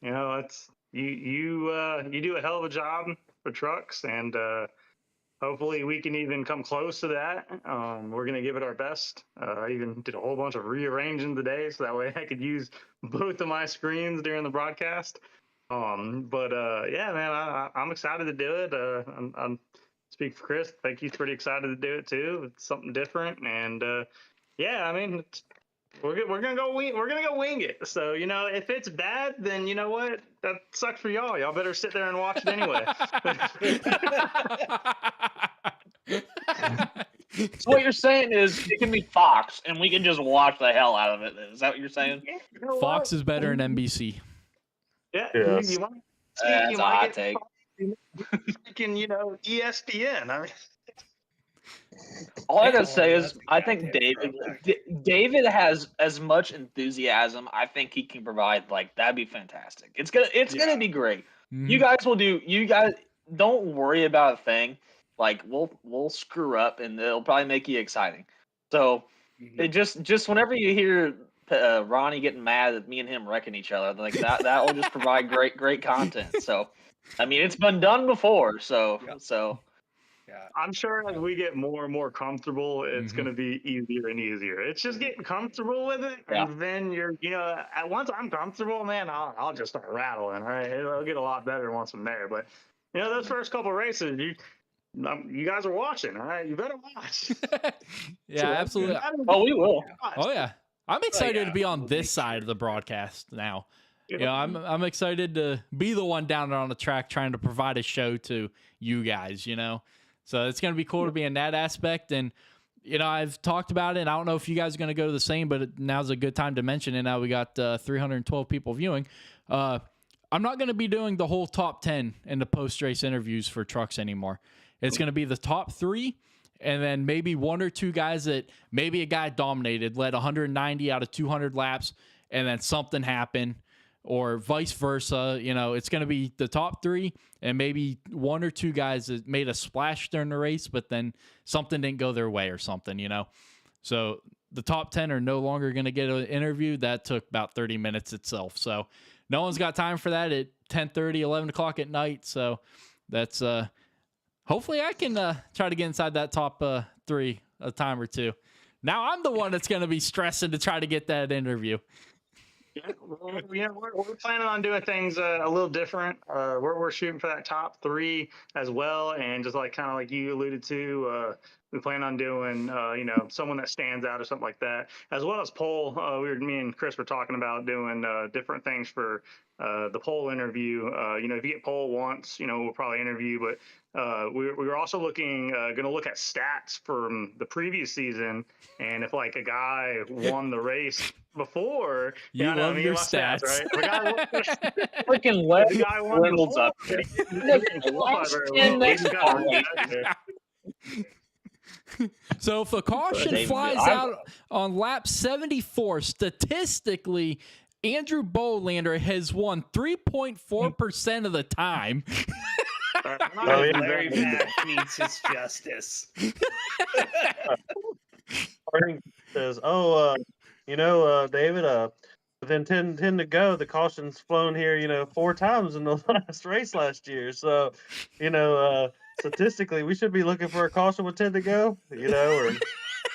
It's you do a hell of a job for trucks, and hopefully we can even come close to that. We're gonna give it our best. I even did a whole bunch of rearranging today, so that way I could use both of my screens during the broadcast. Yeah, man, I'm excited to do it. I'm speak for Chris. I think he's pretty excited to do it too. It's something different, and yeah, I mean, we're gonna go wing it. So if it's bad, then you know what? That sucks for y'all. Y'all better sit there and watch it anyway. So what you're saying is it can be Fox, and we can just watch the hell out of it. Is that what you're saying? Yeah, you know Fox what? is better than NBC. Yeah, Yes. you might. That's you a might hot get take. Freaking, ESPN. I mean, All I gotta And- say is, that's a I think goddamn David throwback. David has as much enthusiasm. I think he can provide. Like, that'd be fantastic. It's gonna Yeah. be great. Mhm. You guys will do. You guys don't worry about a thing. Like, we'll screw up, and it'll probably make you exciting. So Mhm. it just whenever you hear Ronnie getting mad at me and him wrecking each other, like that will just provide great content. So, I mean, it's been done before. So Yeah. so Yeah. I'm sure as we get more and more comfortable, it's Mhm. going to be easier and easier. It's just getting comfortable with it, Yeah. and then at once I'm comfortable, man, I'll just start rattling. All right, it'll get a lot better once I'm there. But those first couple races, you guys are watching. All right, you better watch. Yeah, absolutely. oh, we will. Oh yeah, I'm excited yeah, to be on we'll this make side sure. of the broadcast now. Yeah. You know, I'm excited to be the one down there on the track trying to provide a show to you guys. You know, so it's gonna be cool to be in that aspect. And I've talked about it. And I don't know if you guys are gonna go to the same, but now's a good time to mention it. Now we got 312 people viewing. I'm not gonna be doing the whole top 10 in the post race interviews for trucks anymore. It's gonna be the top 3. And then maybe 1 or 2 guys that maybe a guy dominated, led 190 out of 200 laps, and then something happened, or vice versa. It's going to be the top 3 and maybe 1 or 2 guys that made a splash during the race, but then something didn't go their way or something, So the top 10 are no longer going to get an interview. That took about 30 minutes itself. So no one's got time for that at 10:30, 11 o'clock at night. So that's hopefully I can try to get inside that top 3 a time or 2. Now I'm the one that's going to be stressing to try to get that interview. Yeah, we're planning on doing things a little different. We're shooting for that top 3 as well, and just kind of like you alluded to, we plan on doing someone that stands out or something like that, as well as poll. Me and Chris were talking about doing different things for the poll interview. If you get poll once, we'll probably interview, but we were also going to look at stats from the previous season, and if a guy won the race before, You love your my stats. right? If a guy, Freaking if Wes the guy won Reynolds before, up but here. he didn't qualify very well. Next He's got to race. get there. So if a caution David, flies I'm- out on lap 74, statistically, Andrew Bolander has won 3.4% of the time. Oh, yeah. Larry Mack needs his justice. Harding says, David, within 10 to go, the caution's flown here, 4 times in the last race last year. So, statistically, we should be looking for a caution with 10 to go, or, we're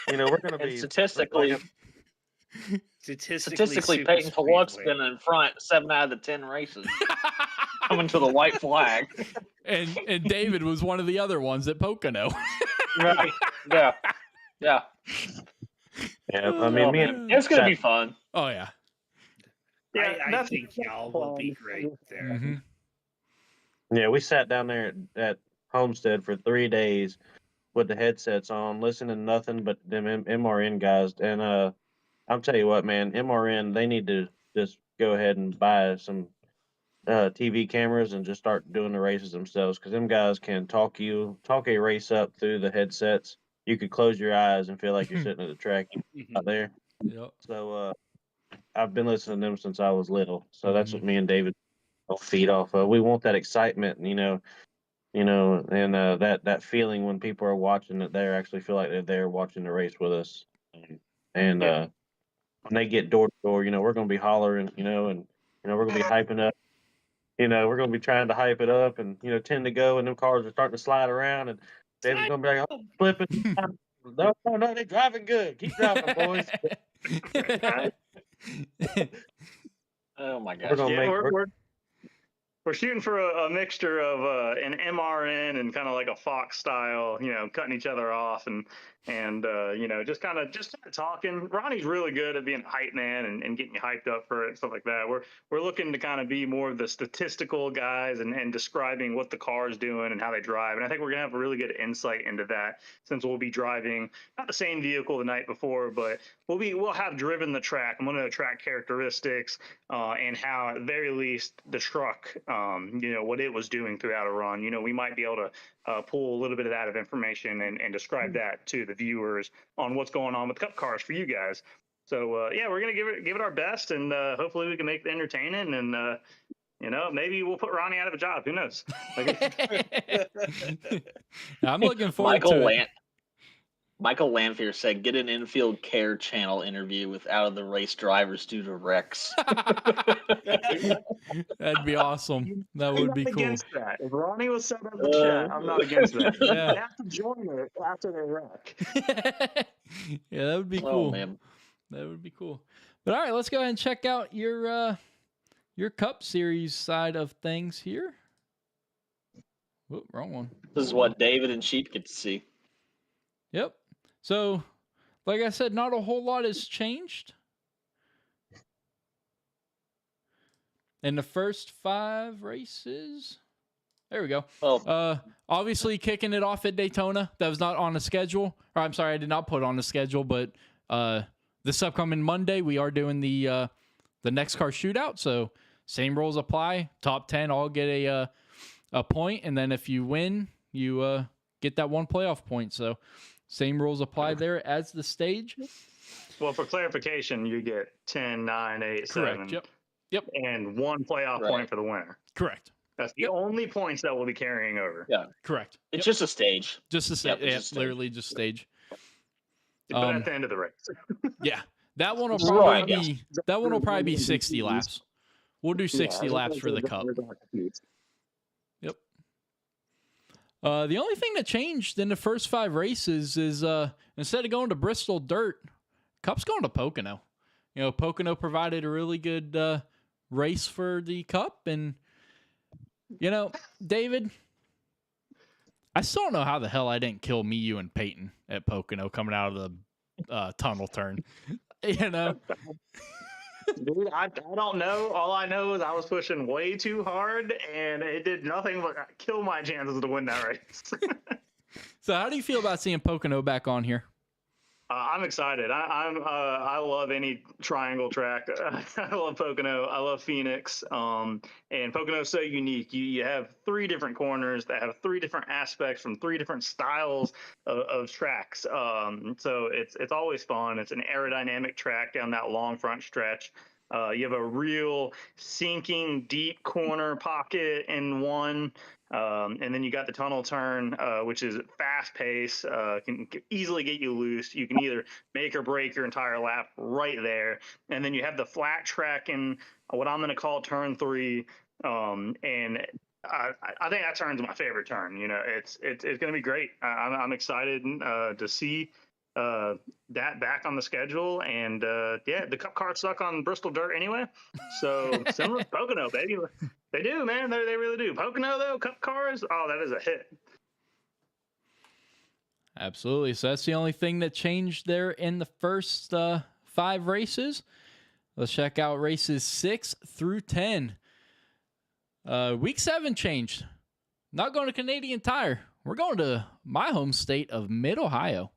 going to And be statistically, Statistically, Peyton super Fallout's speedway. been in front 7 out of the 10 races, coming to the white flag. and David was one of the other ones at Pocono. Right? Yeah. Yeah, I mean, Oh, me man. and It's gonna be fun. Oh, yeah. Yeah, I that's think y'all will be great there. Mm-hmm. Yeah, we sat down there at Homestead for 3 days with the headsets on, listening to nothing but them MRN guys. And I'll tell you what, man, MRN, they need to just go ahead and buy some TV cameras and just start doing the races themselves, because them guys can talk a race up through the headsets. You could close your eyes and feel like you're sitting at the track out there. Yep. So I've been listening to them since I was little. So that's what me and David will feed off of. We want that excitement, and that feeling when people are watching that they actually feel like they're there watching the race with us. And when they get door to door, we're going to be hollering, and we're going to be hyping up. We're going to be trying to hype it up, and 10 to go, and them cars are starting to slide around, and David's going to be like, oh, flipping. No, they're driving good. Keep driving, boys. Oh my gosh. We're gonna Yeah, make. we're shooting for a mixture of an MRN and kind of like a Fox style, cutting each other off and just kind of talking. Ronnie's really good at being a hype man and getting you hyped up for it and stuff like that. We're looking to kind of be more of the statistical guys and describing what the car is doing and how they drive. And I think we're gonna have a really good insight into that, since we'll be driving not the same vehicle the night before, but we'll have driven the track and we'll know track characteristics and how at the very least the truck what it was doing throughout a run. We might be able to pull a little bit of that information and describe that to the viewers on what's going on with cup cars for you guys. So yeah, we're gonna give it our best, and hopefully we can make it entertaining, and maybe we'll put Ronnie out of a job. Who knows? I'm looking forward to it. Michael Lanphier said, "Get an infield care channel interview with out of the race drivers due to wrecks." That'd be awesome. That would be cool. Against that. If Ronnie was set up the chat, I'm not against that. Yeah. They have to join it after they wreck. Yeah, that would be Oh, cool. man. That would be cool. But all right, let's go ahead and check out your Cup Series side of things here. Whoop, wrong one. This is what David and Sheep get to see. Yep. So, like I said, not a whole lot has changed. In the first 5 races. There we go. Well, Obviously kicking it off at Daytona. That was not on the schedule. Or I'm sorry, I did not put on the schedule, but this upcoming Monday we are doing the NEXXTCAR shootout. So same rules apply. Top 10 all get a point, and then if you win, you get that 1 playoff point. So same rules apply there as the stage. Well, for clarification, you get 10, 9, 8, 7. Correct. Yep. And 1 playoff point for the winner. Correct. That's the only points that will be carrying over. Yeah. Correct. It's just a stage. Just a stage. Yep, it's just a stage. Literally just stage. But at the end of the race. Yeah. That one will Right, probably be 60 laps. We'll do 60 laps for the Cup. Yep. The only thing that changed in the first 5 races is instead of going to Bristol Dirt, Cup's going to Pocono. Pocono provided a really good race for the Cup. And, David, I still don't know how the hell I didn't kill me, you, and Peyton at Pocono coming out of the tunnel turn. Dude, I don't know. All I know is I was pushing way too hard, and it did nothing but kill my chances to win that race. So how do you feel about seeing Pocono back on here? I'm excited. I love any triangle track. I love Pocono. I love Phoenix. And Pocono is so unique. You have 3 different corners that have 3 different aspects from 3 different styles of tracks. So it's always fun. It's an aerodynamic track down that long front stretch. You have a real sinking deep corner pocket in one. And then you got the tunnel turn, which is fast pace, can easily get you loose. You can either make or break your entire lap right there. And then you have the flat track in what I'm going to call turn 3. And I think that turn's my favorite turn. It's going to be great. I'm excited to see that back on the schedule. And yeah, the Cup cars suck on Bristol Dirt anyway. So similar to Pocono, baby. They do, man. They really do. Pocono, though, Cup cars, oh, that is a hit. Absolutely. So that's the only thing that changed there in the first 5 races. Let's check out races 6 through 10. Week 7 changed. Not going to Canadian Tire. We're going to my home state of Mid-Ohio.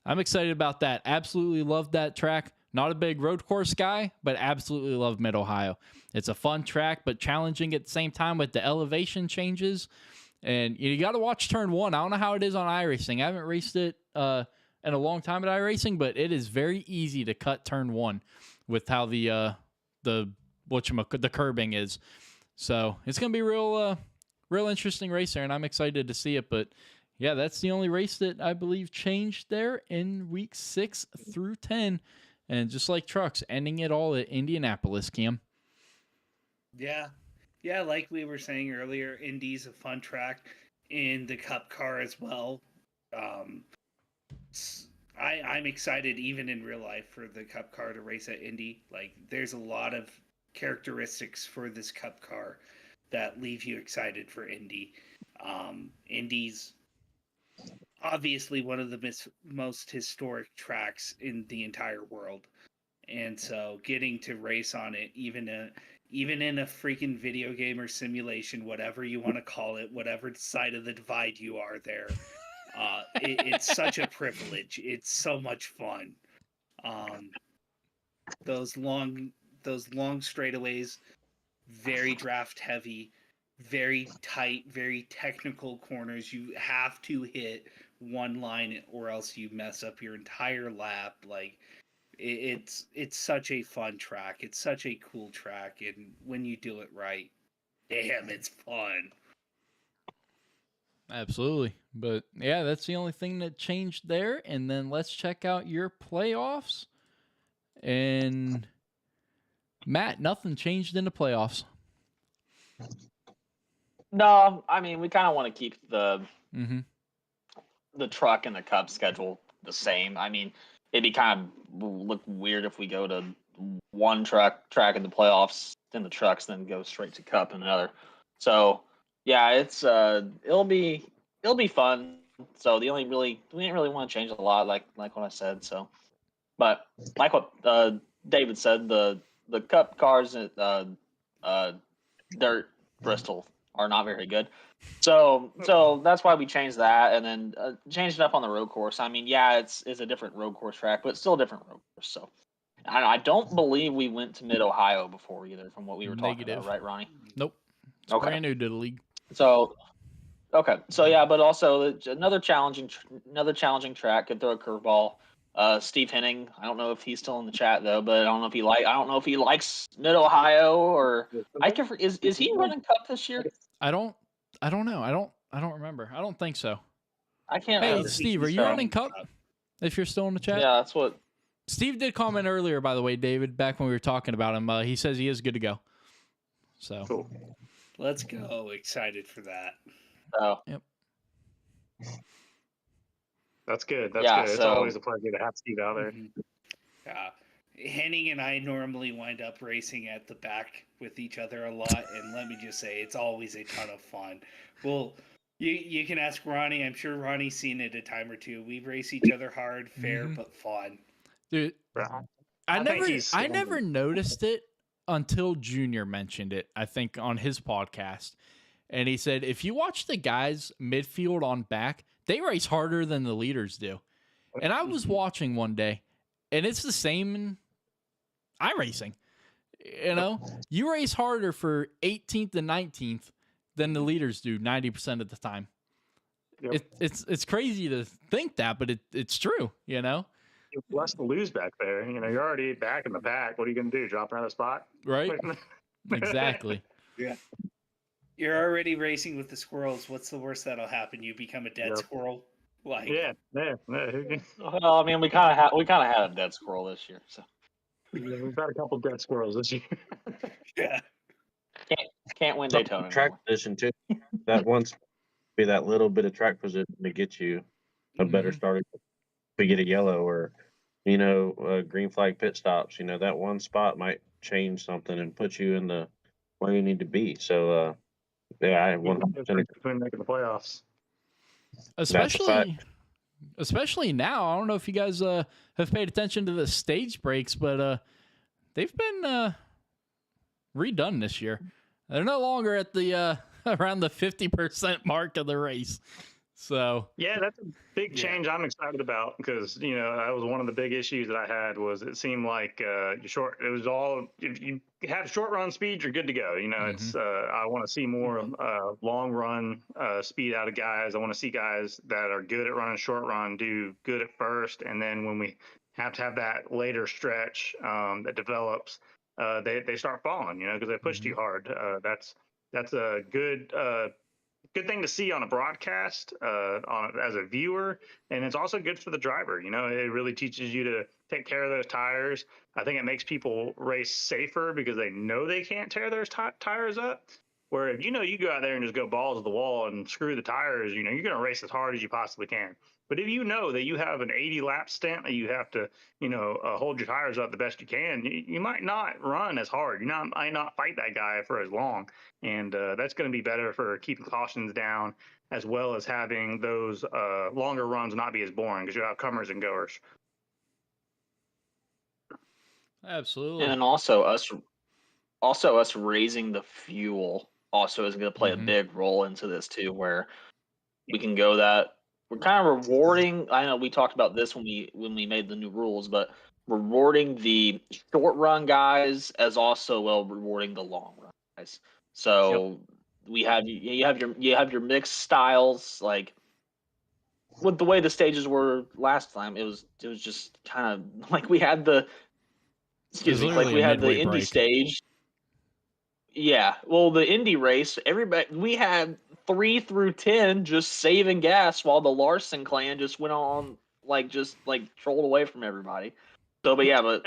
I'm excited about that. Absolutely love that track. Not a big road course guy, but absolutely love Mid-Ohio. It's a fun track, but challenging at the same time with the elevation changes. And you got to watch turn 1. I don't know how it is on iRacing. I haven't raced it in a long time at iRacing, but it is very easy to cut turn 1 with how the curbing is. So it's going to be real interesting race there, and I'm excited to see it. But yeah, that's the only race that I believe changed there in week 6 through 10. And just like trucks, ending it all at Indianapolis, Cam. Yeah, like we were saying earlier, Indy's a fun track in the Cup car as well. I'm excited even in real life for the Cup car to race at Indy. Like, there's a lot of characteristics for this Cup car that leave you excited for Indy. Indy's obviously one of the most historic tracks in the entire world. And so getting to race on it, even in a freaking video game or simulation, whatever you want to call it, whatever side of the divide you are there, it's such a privilege. It's so much fun. Those long straightaways, very draft heavy. very tight, very technical corners. You have to hit one line or else you mess up your entire lap. Like it's such a fun track. It's such a cool track, and when you do it right, damn, it's fun. Absolutely. But yeah, that's the only thing that changed there. And then let's check out your playoffs. And Matt, nothing changed in the playoffs. No, I mean we kind of want to keep Mm-hmm. the truck and the cup schedule the same. I mean, it'd be kind of look weird if we go to one track in the playoffs, then the trucks, then go straight to cup and another. So yeah, it's it'll be fun. So the only really we didn't really want to change a lot, like what I said. So, but like what David said, the cup cars at dirt Bristol are not very good. So that's why we changed that, and then changed it up on the road course. I mean, yeah, it's a different road course track, but it's still a different road course. So I don't believe we went to Mid Ohio before either, from what we were talking Negative. about, right, Ronnie? Nope. It's Okay. brand new to the league. So so yeah, but also another challenging track. Could throw a curveball. Steve Henning, I don't know if he's still in the chat though, but I don't know if he likes Mid Ohio or is he running Cup this year? I don't know. I don't remember. I don't think so. I can't. Hey, remember. Steve, are you running Cup? If you're still in the chat? Yeah, that's what. Steve did comment earlier, by the way, David, back when we were talking about him. He says he is good to go. So Cool. Let's go. Excited for that. Oh. Yep. That's good. That's Yeah, good. It's so- always a pleasure to have Steve out there. Henning and I normally wind up racing at the back with each other a lot, and let me just say, it's always a ton of fun. Well, you can ask Ronnie. I'm sure Ronnie's seen it a time or two. We race each other hard, fair, but fun. Dude, Right. I think never noticed it until Junior mentioned it, I think, on his podcast. And he said, if you watch the guys midfield on back, they race harder than the leaders do. And I was watching one day, and it's the same in iRacing. You know, you race harder for 18th and 19th than the leaders do 90% of the time. Yep. It's crazy to think that, but it's true, you know? You have less to lose back there. You know, you're already back in the pack. What are you going to do? Drop another spot? Right? Exactly. Yeah. You're already racing with the squirrels. What's the worst that'll happen? You become a dead Yep. squirrel? Like, Yeah. Well, I mean, we kind of had a dead squirrel this year, so We've got a couple dead squirrels this year. yeah. can't win Daytona. Track anymore. position too. That once be that little bit of track position to get you a better starting. If we get a yellow or green flag pit stops, that one spot might change something and put you in the where you need to be. So yeah, I 100% between making the playoffs. Especially now. I don't know if you guys have paid attention to the stage breaks, but they've been redone this year. They're no longer at the around the 50% mark of the race. So Yeah, that's a big change I'm excited about because, that was one of the big issues that I had was it seemed like it was all, if you have short run speed, you're good to go. It's, I want to see more long run speed out of guys. I want to see guys that are good at running short run do good at first. And then when we have to have that later stretch that develops, they start falling, because they push too hard. That's a good thing to see on a broadcast as a viewer, and it's also good for the driver. It really teaches you to take care of those tires. I think it makes people race safer because they know they can't tear those tires up. Where if you go out there and just go balls to the wall and screw the tires, you're going to race as hard as you possibly can. But if you know that you have an 80 lap stint that you have to, hold your tires up the best you can, you might not run as hard. You might not fight that guy for as long. And that's going to be better for keeping cautions down, as well as having those longer runs not be as boring because you have comers and goers. absolutely. And then also us raising the fuel also is going to play a big role into this too, where we can go that we're kind of rewarding. I know we talked about this when we made the new rules, but rewarding the short run guys as also well rewarding the long run guys. So we have you have your mixed styles. Like with the way the stages were last time, it was just kind of like we had the we had the Indy stage. Yeah, well, the Indy race, we had 3 through 10 just saving gas while the Larson clan just went on just trolled away from everybody. So, but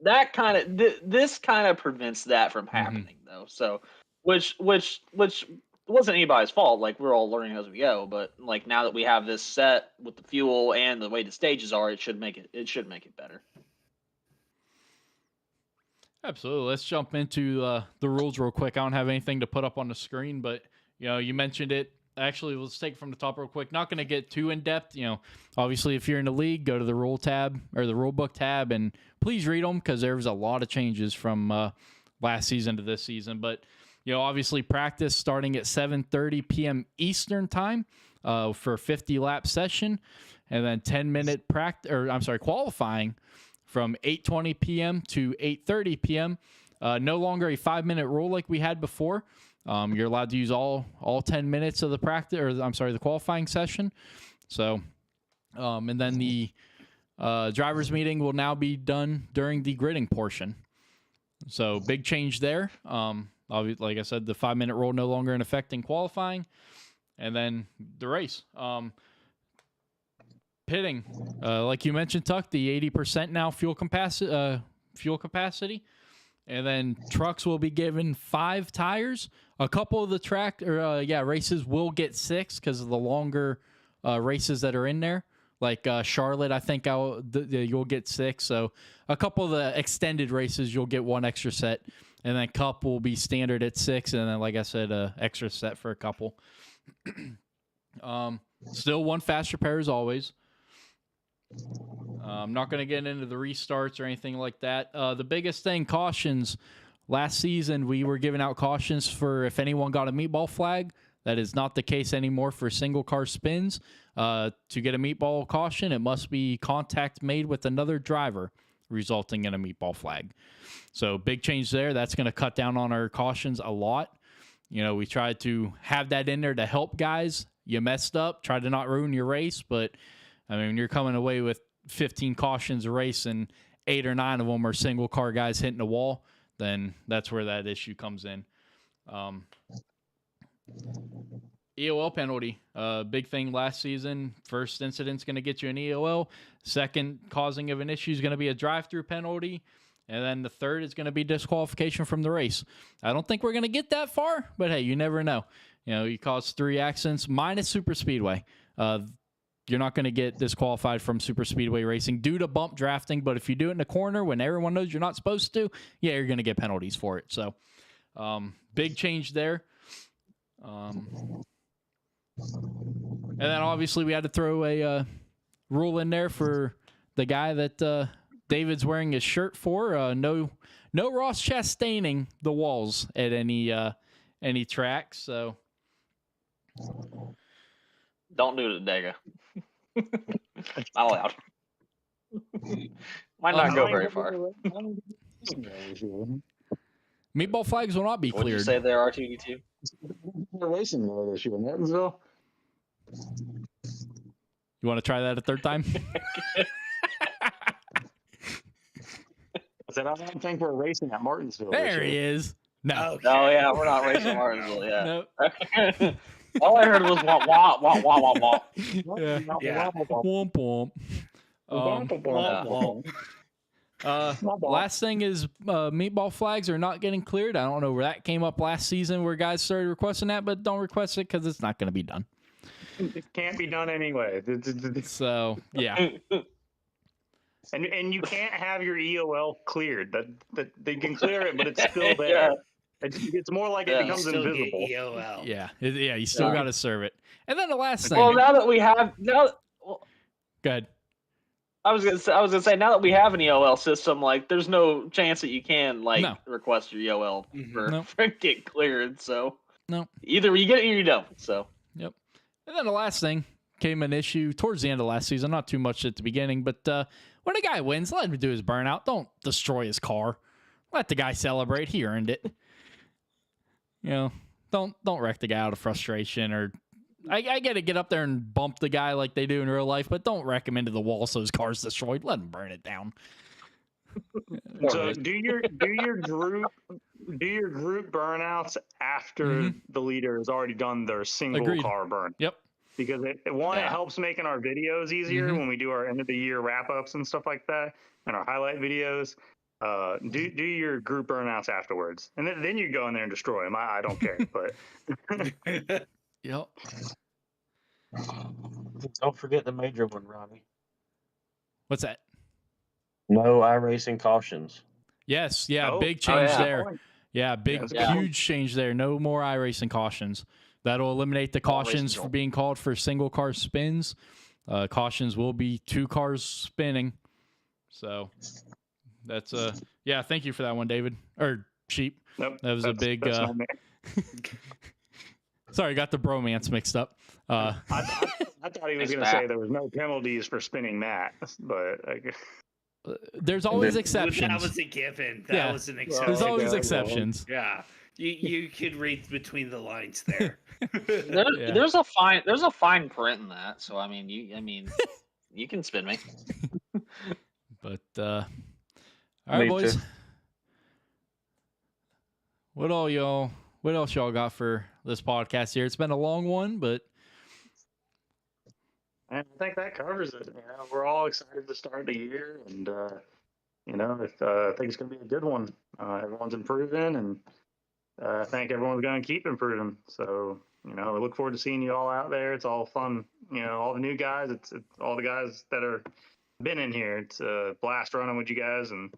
that kind of this kind of prevents that from happening though. So, which wasn't anybody's fault. Like we're all learning as we go. But like now that we have this set with the fuel and the way the stages are, it should make it better. Absolutely. Let's jump into the rules real quick. I don't have anything to put up on the screen, but you mentioned it. Actually, let's take it from the top real quick. Not going to get too in depth. Obviously, if you're in the league, go to the rule tab or the rule book tab, and please read them because there was a lot of changes from last season to this season. But obviously, practice starting at 7:30 p.m. Eastern time for a 50-lap session, and then 10-minute qualifying from 8:20 p.m. to 8:30 p.m. No longer a 5-minute rule like we had before. You're allowed to use all 10 minutes of the the qualifying session. So, and then the drivers meeting will now be done during the gridding portion. So big change there. Like I said, the 5-minute rule no longer in effect in qualifying, and then the race. Pitting, like you mentioned, Tuck, the 80% now fuel capacity, and then trucks will be given 5 tires. A couple of the races will get 6 because of the longer races that are in there. Like Charlotte, I think you'll get 6. So a couple of the extended races, you'll get 1 extra set, and then Cup will be standard at 6, and then, like I said, extra set for a couple. Still 1 fast repair as always. I'm not going to get into the restarts or anything like that. The biggest thing, cautions. Last season, we were giving out cautions for if anyone got a meatball flag. That is not the case anymore for single car spins. To get a meatball caution, it must be contact made with another driver, resulting in a meatball flag. So big change there. That's going to cut down on our cautions a lot. We tried to have that in there to help guys. You messed up, try to not ruin your race, but I mean, you're coming away with 15 cautions a race and 8 or 9 of them are single car guys hitting the wall, then that's where that issue comes in. EOL penalty, big thing last season. First incident's going to get you an EOL. Second causing of an issue is going to be a drive-through penalty. And then the third is going to be disqualification from the race. I don't think we're going to get that far, but hey, you never know. You cause 3 accidents minus super speedway. You're not going to get disqualified from super speedway racing due to bump drafting, but if you do it in a corner when everyone knows you're not supposed to, yeah, you're going to get penalties for it. So big change there. And then obviously we had to throw a rule in there for the guy that David's wearing his shirt for. No Ross Chastaning the walls at any track. So don't do it at Dega. Not allowed. Might not go very far. Meatball flags will not be cleared. What did you say there, R2D2? Racing law this year in Martinsville. You want to try that a third time? I said, I don't think we're racing at Martinsville. There he is. No. Okay. Oh, yeah, we're not racing Martinsville, yeah. Nope. All I heard was wah, wah, wah, wah, wah, wah. Yeah. Womp womp. Last thing is meatball flags are not getting cleared. I don't know where that came up last season where guys started requesting that, but don't request it because it's not going to be done. It can't be done anyway. So, yeah. And you can't have your EOL cleared. That they can clear it, but it's still there. It's more like it becomes Still get invisible. EOL. Yeah. You still got to serve it. And then the last thing. Well, now that we have Go ahead. I was gonna say now that we have an EOL system, like there's no chance that you can request your EOL for get cleared. So no, either you get it or you don't. So yep. And then the last thing came an issue towards the end of last season. Not too much at the beginning, but when a guy wins, let him do his burnout. Don't destroy his car. Let the guy celebrate. He earned it. don't wreck the guy out of frustration, or I get to get up there and bump the guy like they do in real life, but don't wreck him into the wall so his car's destroyed. Let him burn it down. So do your group burnouts after the leader has already done their single Agreed. car burn. Yep. Because it helps making our videos easier when we do our end of the year wrap ups and stuff like that, and our highlight videos. Do your group burnouts afterwards, and then you go in there and destroy them. I don't care, but Yep. Don't forget the major one, Ronnie. What's that? No iRacing cautions. Yes. Yeah. Oh, Big change yeah. there. Yeah. Big, That's a good one. huge change there. No more iRacing cautions. That'll eliminate the cautions for being called for single car spins. Cautions will be 2 cars spinning. So that's yeah. Thank you for that one, David or Sheep. nope, That was a big. that's not me. Sorry, got the bromance mixed up. I thought he was Thanks, going to Matt. say there was no penalties for spinning Matt, but There's always exceptions. That was a given. That Yeah. was an There's exception. always Okay, exceptions. Yeah. You could read between the lines there. Yeah. There's a fine print in that. So I mean, you can spin me. But all right, Me boys. too. What else y'all got for this podcast here? It's been a long one, but I think that covers it. We're all excited to start the year, and I think it's going to be a good one. Everyone's improving, and I think everyone's going to keep improving. So we look forward to seeing you all out there. It's all fun. All the new guys. It's all the guys that are been in here. It's a blast running with you guys, and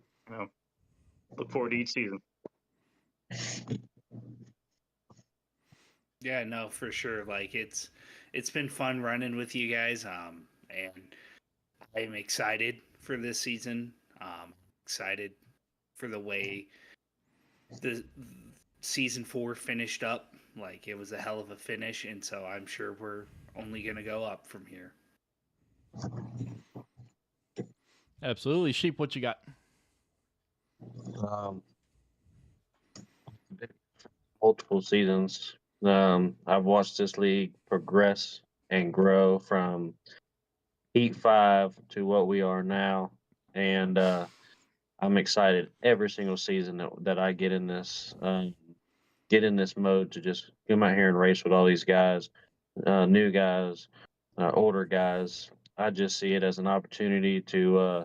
look forward to each season. Yeah, no, for sure. Like it's been fun running with you guys. And I'm excited for this season. Excited for the way the season 4 finished up. Like it was a hell of a finish, and so I'm sure we're only gonna go up from here. absolutely. Sheep, what you got? Multiple seasons. I've watched this league progress and grow from Heat 5 to what we are now, and I'm excited every single season that I get in this mode to just come out here and race with all these guys, new guys, older guys. I just see it as an opportunity to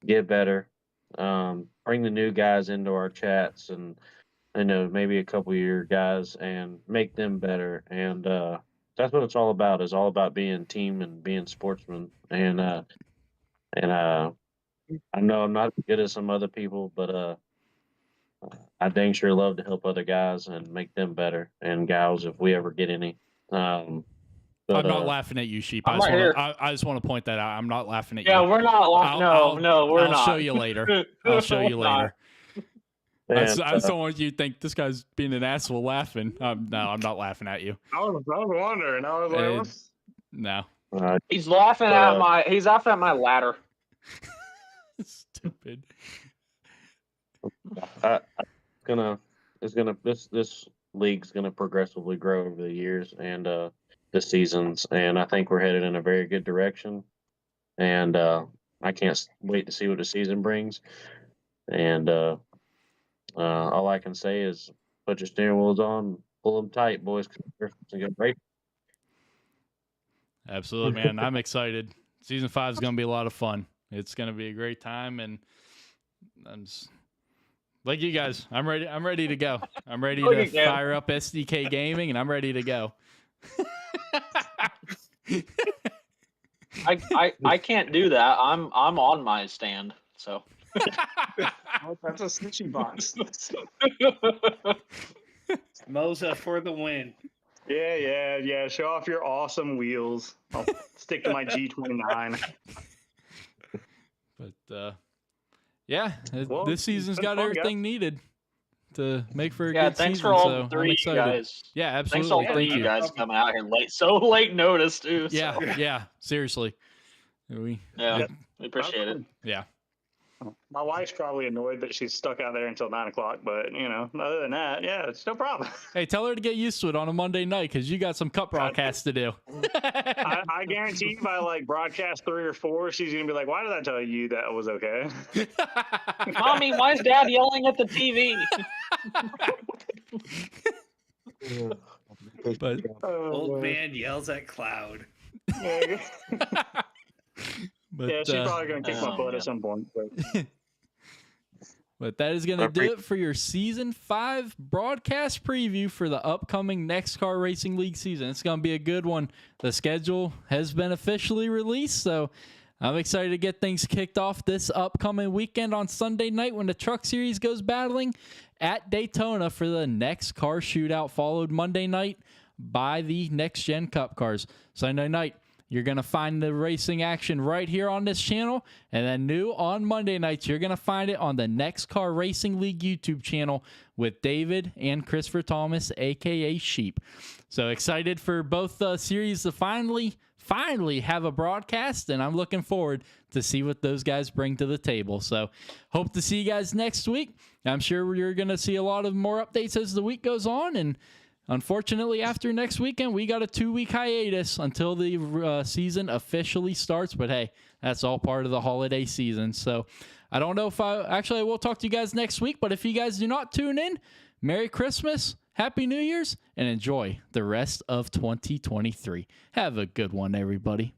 get better, bring the new guys into our chats, and maybe a couple year guys, and make them better. And that's what it's all about. It's all about being team and being sportsmen. And I know I'm not as good as some other people, but I dang sure love to help other guys and make them better, and gals if we ever get any. I'm not laughing at you, Sheep. I'm right here. I just want to point that out. I'm not laughing at you. Yeah, we're not. No, we're not. I'll show you later. I'll show you We're not. later. I just don't want you to think this guy's being an asshole laughing. No, I'm not laughing at you. I was wondering. I was like, Uh, what's... No. He's laughing at my ladder. Stupid. This league's gonna progressively grow over the years and the seasons, and I think we're headed in a very good direction. And I can't wait to see what the season brings. And all I can say is put your steering wheels on, pull them tight, boys. 'Cause it's a good break. Absolutely, man. I'm excited. Season 5 is going to be a lot of fun. It's going to be a great time, and I'm just, like you guys. I'm ready. I'm ready to go. I'm ready to fire up SDK Gaming, and I'm ready to go. I can't do that. I'm on my stand. So Oh, that's a snitchy box. Moza for the win. Yeah. Show off your awesome wheels. I'll stick to my G29. But yeah, Well, this season's it's been got fun, everything needed to make for a yeah, good thanks season. for all So I'm 3 excited. guys. Yeah, absolutely. Thanks all Thank 3 you. you guys coming out here late notice too. So. Yeah. Seriously, we Yeah, we appreciate it. yeah. My wife's probably annoyed that she's stuck out there until 9 o'clock, but other than that, yeah, it's no problem. Hey, tell her to get used to it on a Monday night because you got some cup broadcasts to do. I guarantee you by like broadcast 3 or 4, she's gonna be like, "Why did I tell you that was okay?" Mommy, why is Dad yelling at the TV? But Old man yells at cloud. but Yeah, she's probably gonna kick my Oh, butt man. at some point. But that is going to do it for your Season 5 broadcast preview for the upcoming NEXXTCAR Racing League season. It's going to be a good one. The schedule has been officially released, so I'm excited to get things kicked off this upcoming weekend on Sunday night when the Truck Series goes battling at Daytona for the NEXXTCAR Shootout, followed Monday night by the Next Gen Cup Cars. Sunday night, you're going to find the racing action right here on this channel. And then new on Monday nights, you're going to find it on the NEXXTCAR Racing League YouTube channel with David and Christopher Thomas, a.k.a. Sheep. So excited for both series to finally have a broadcast. And I'm looking forward to see what those guys bring to the table. So hope to see you guys next week. I'm sure you're going to see a lot of more updates as the week goes on. And unfortunately, after next weekend, we got a 2-week hiatus until the season officially starts. But hey, that's all part of the holiday season. So I don't know if I will talk to you guys next week. But if you guys do not tune in, Merry Christmas, Happy New Year's, and enjoy the rest of 2023. Have a good one, everybody.